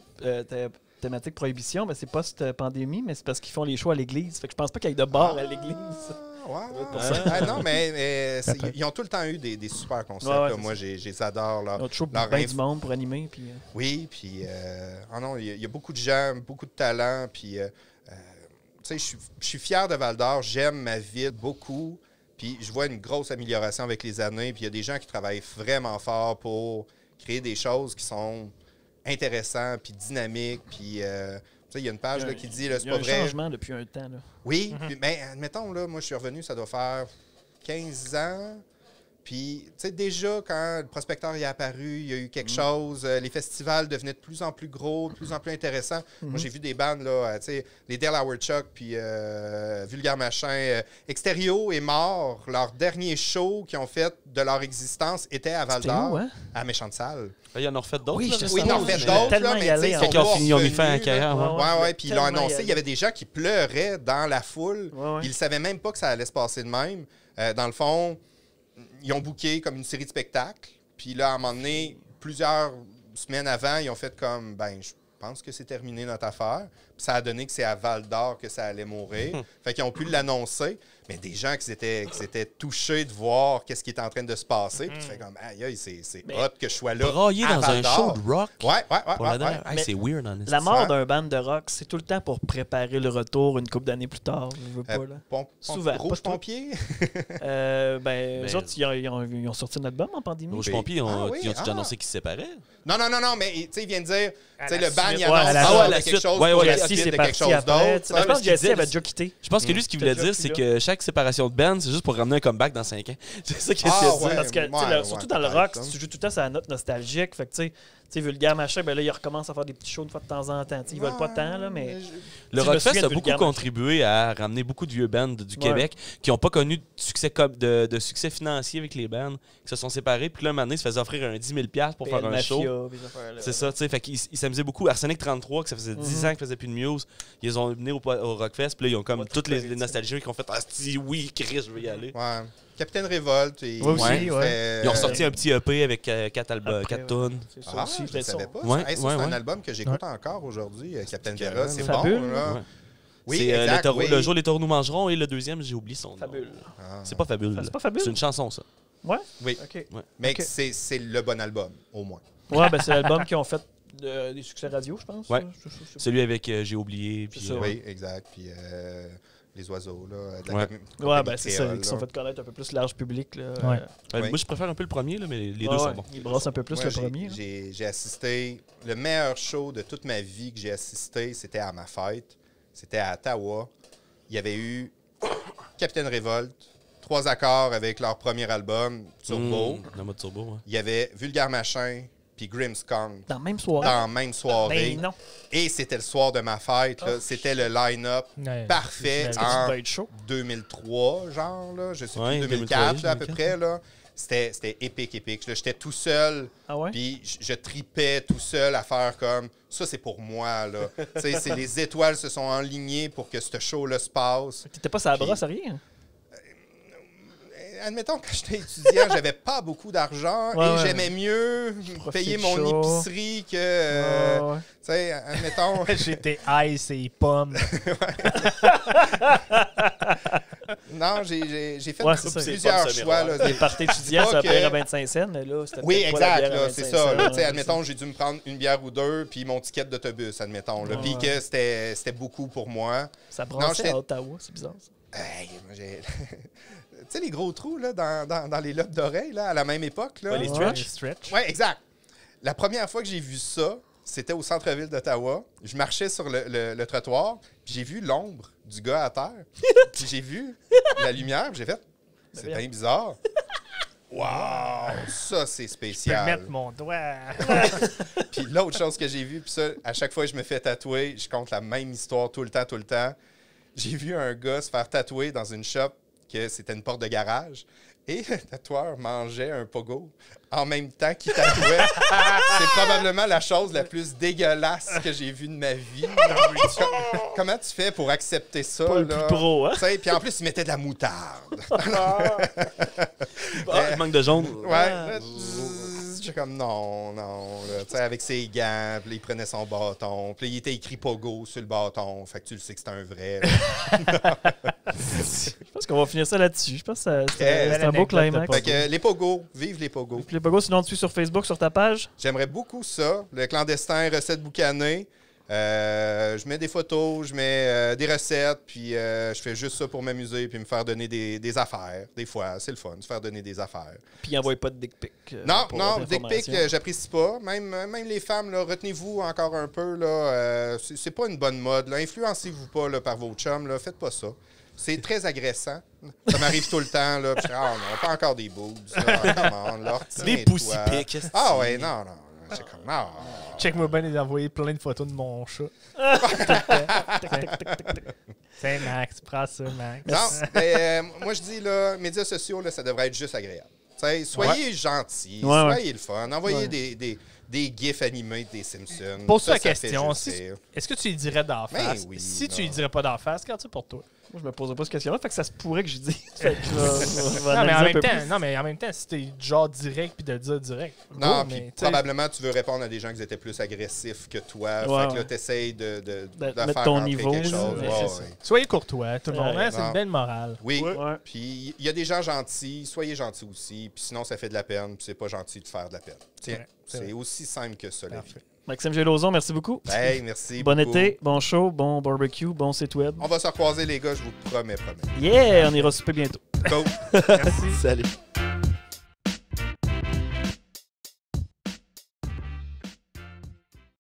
A: thématique prohibition. Mais c'est pas cette pandémie, mais c'est parce qu'ils font les choix à l'église. Fait que je pense pas qu'il y ait de bar à l'église.
E: Non, mais ils ont tout le temps eu des super concepts. Ouais, moi, je les adore.
A: Notre show pour bien du monde pour animer. Puis,
E: oui, puis non, il y a beaucoup de gens, beaucoup de talents. Puis, tu sais, je suis fier de Val-d'Or. J'aime ma ville beaucoup. Puis, je vois une grosse amélioration avec les années. Puis, il y a des gens qui travaillent vraiment fort pour créer des choses qui sont intéressantes, puis dynamiques. Puis, il y a une page là, qui dit, c'est pas vrai.
A: Il y a un changement depuis un temps. Là.
E: Oui, mais admettons, là, moi, je suis revenu, ça doit faire 15 ans. Puis, tu sais, déjà, quand le prospecteur est apparu, il y a eu quelque chose. Les festivals devenaient de plus en plus gros, de plus en plus intéressants. Moi, j'ai vu des bandes, là, tu sais, les Delaware Chuck, puis Vulgaire Machin. Extérieur est mort. Leur dernier show qu'ils ont fait de leur existence était à Val-d'Or, à Méchante Salle.
B: Il y en a refait d'autres.
E: Oui, ils en ont fait d'autres.
B: Ils ont mis fin à la carrière.
E: Oui, puis ils l'ont annoncé. Il y avait des gens qui pleuraient dans la foule. Ils ne savaient même pas que ça allait se passer de même. Dans le fond, ils ont booké comme une série de spectacles. Puis là, à un moment donné, plusieurs semaines avant, ils ont fait comme, je pense que c'est terminé notre affaire. Puis ça a donné que c'est à Val-d'Or que ça allait mourir. Fait qu'ils ont pu l'annoncer. Mais des gens qui étaient touchés de voir qu'est-ce qui était en train de se passer. Puis tu fais comme, aïe, c'est hot que je sois là.
B: Brailler dans un show de rock.
E: Ouais.
B: C'est weird, en
A: la mort d'un band de rock, c'est tout le temps pour préparer le retour une couple d'années plus tard. Je veux pas, là.
E: Souvent. Rouge Pompier?
A: Les autres, ils ont sorti un album en pandémie.
B: Rouge Pompier, ils ont annoncé qu'ils se séparaient.
E: Non, mais tu sais, ils viennent dire, tu sais, le band, il
A: annonce
E: quelque chose.
B: Ouais,
E: suite de quelque
A: parti
E: chose
A: après.
E: d'autre.
A: Je pense que Jesse
B: disait,
A: avait déjà quitté.
B: Je pense que lui, ce qu'il voulait dire, c'est que chaque séparation de band, c'est juste pour ramener un comeback dans 5 ans. C'est ça qu'il essaie de dire.
A: Parce que, surtout dans le rock, tu joues tout le temps sur la note nostalgique. Fait que, tu sais, Vulgaire Machin, ben là, il recommence à faire des petits shows une fois de temps en temps. Ils veulent pas tant, là, mais.
B: Le Rockfest a beaucoup contribué à ramener beaucoup de vieux bands du Québec qui n'ont pas connu de succès financier avec les bands, qui se sont séparés. Puis là, un moment donné, ils se faisaient offrir un 10 000$ pour faire un show. C'est ça, tu sais. Fait qu'ils s'amusaient beaucoup. Arsenic 33, que ça faisait 10 ans qu'ils faisaient plus de Muse, ils ont venu au Rockfest. Puis là, ils ont comme toutes les nostalgiques qui ont fait oui, Chris, je veux y aller.
E: Ouais. Capitaine Révolte.
B: Ils ont ressorti un petit EP avec 4 tonnes.
E: Ah, je ne savais pas. C'est un album que j'écoute encore aujourd'hui, Capitaine Révolte. C'est bon, là. Oui,
B: c'est le jour les taureaux nous mangeront et le deuxième, j'ai oublié son nom.
A: Fabule.
B: C'est pas Fabule.
A: C'est pas Fabule?
B: C'est une chanson, ça.
A: Ouais?
E: Oui. Mais c'est le bon album, au moins.
A: Ouais, ben c'est l'album qui ont fait des succès radio, je pense.
B: Ouais. Celui avec J'ai oublié.
E: Oui, exact. Puis les oiseaux, là.
A: Ouais, ben c'est ça, qui sont fait connaître un peu plus large public. Là.
B: Moi, je préfère un peu le premier, là, mais les deux sont bons.
A: Ils brassent un peu plus le premier.
E: J'ai assisté, le meilleur show de toute ma vie que j'ai assisté, c'était à ma fête. C'était à Ottawa. Il y avait eu Capitaine Révolte, 3 accords avec leur premier album, Turbo.
B: Le mode Turbo, ouais.
E: Il y avait Vulgaire Machin, puis Grimmskunk.
A: Dans la même soirée?
E: Dans la même soirée.
A: Ben non.
E: Et c'était le soir de ma fête. C'était le line-up parfait en 2003, genre, là. Je sais plus, 2004, là, à peu près, là. C'était épique. J'étais tout seul, puis je tripais tout seul à faire comme ça, c'est pour moi. Là. Les étoiles se sont enlignées pour que ce show-là se passe.
A: T'étais pas sur la brosse à rien?
E: Admettons, quand j'étais étudiant, j'avais pas beaucoup d'argent et j'aimais mieux payer mon épicerie que... tu sais, admettons...
C: J'étais ice et pommes.
E: Non, j'ai fait plusieurs choix. Là,
A: des parties étudiants, ça paierait à 25 cents, mais là, c'était
E: oui, exact, c'est ça. Là, admettons, j'ai dû me prendre une bière ou deux, puis mon ticket d'autobus, admettons. Puis que c'était beaucoup pour moi.
A: Ça brassait à Ottawa, c'est bizarre, ça.
E: Hey, tu sais, les gros trous là, dans les lobes d'oreilles, là, à la même époque. Là.
C: Les stretch.
E: Oui, exact. La première fois que j'ai vu ça, c'était au centre-ville d'Ottawa. Je marchais sur le trottoir, puis j'ai vu l'ombre du gars à terre. Puis j'ai vu la lumière, puis j'ai fait « C'est bien bizarre. » Wow! Ça, c'est spécial.
C: Je peux mettre mon doigt.
E: Puis l'autre chose que j'ai vue, puis ça, à chaque fois que je me fais tatouer, je compte la même histoire tout le temps. J'ai vu un gars se faire tatouer dans une shop que c'était une porte de garage. Et le tatoueur mangeait un pogo en même temps qu'il tatouait. C'est probablement la chose la plus dégueulasse que j'ai vue de ma vie. Comment tu fais pour accepter ça?
A: Pas le plus pro, hein?
E: Puis en plus, il mettait de la moutarde.
B: Il manque de jaune.
E: Ouais. J'étais comme non. Là, avec ses gants, puis il prenait son bâton. Puis il était écrit Pogo sur le bâton. Fait que tu le sais que c'est un vrai.
A: Je pense qu'on va finir ça là-dessus. Je pense que c'est un beau climax.
E: Fait que les Pogos, vive les Pogos.
A: Les Pogos, sinon tu suis sur Facebook, sur ta page?
E: J'aimerais beaucoup ça. Le clandestin, recettes boucanées. Je mets des photos, je mets des recettes, puis je fais juste ça pour m'amuser puis me faire donner des affaires. Des fois, c'est le fun, se faire donner des affaires.
A: Puis n'envoyez pas de dick pic.
E: Non, dick pic, j'apprécie pas. Même les femmes, là, retenez-vous encore un peu. Là, c'est pas une bonne mode. Là. Influencez-vous pas là, par vos chums. Là. Faites pas ça. C'est très agressant. Ça m'arrive tout le temps. Là, puis non, pas encore des boobs.
B: Des pussy pics.
E: Ah ouais, non. C'est comme, non.
C: Check-moi bien et envoyer plein de photos de mon chat. C'est Max, prends ça, Max.
E: Non, mais moi je dis, là, médias sociaux, là, ça devrait être juste agréable. T'sais, soyez gentils, soyez le fun, envoyez des gifs animés des Simpsons.
C: Pose-toi la question, est-ce que tu lui dirais d'en face?
E: Oui,
C: si tu lui dirais pas d'en face, quand c'est pour toi?
A: Moi, je me poserais pas cette question-là, fait que ça se pourrait que je dise.
C: Non, mais en même temps, si t'es genre direct puis de le dire direct.
E: Non, mais probablement tu veux répondre à des gens qui étaient plus agressifs que toi. Fait que là, t'essayes de faire
A: ton niveau,
E: quelque chose.
C: Soyez courtois, tout le monde. C'est une belle morale.
E: Oui, puis il y a des gens gentils, soyez gentils aussi. Puis sinon, ça fait de la peine, puis c'est pas gentil de faire de la peine. Tiens, c'est aussi simple que ça, la vie.
A: Maxime Gélozon, merci beaucoup.
E: Hey, merci
A: bon été, bon show, bon barbecue, bon site web.
E: On va se recroiser, les gars, je vous promets.
A: Yeah, on ira souper bientôt.
E: Cool.
C: Merci.
B: Salut.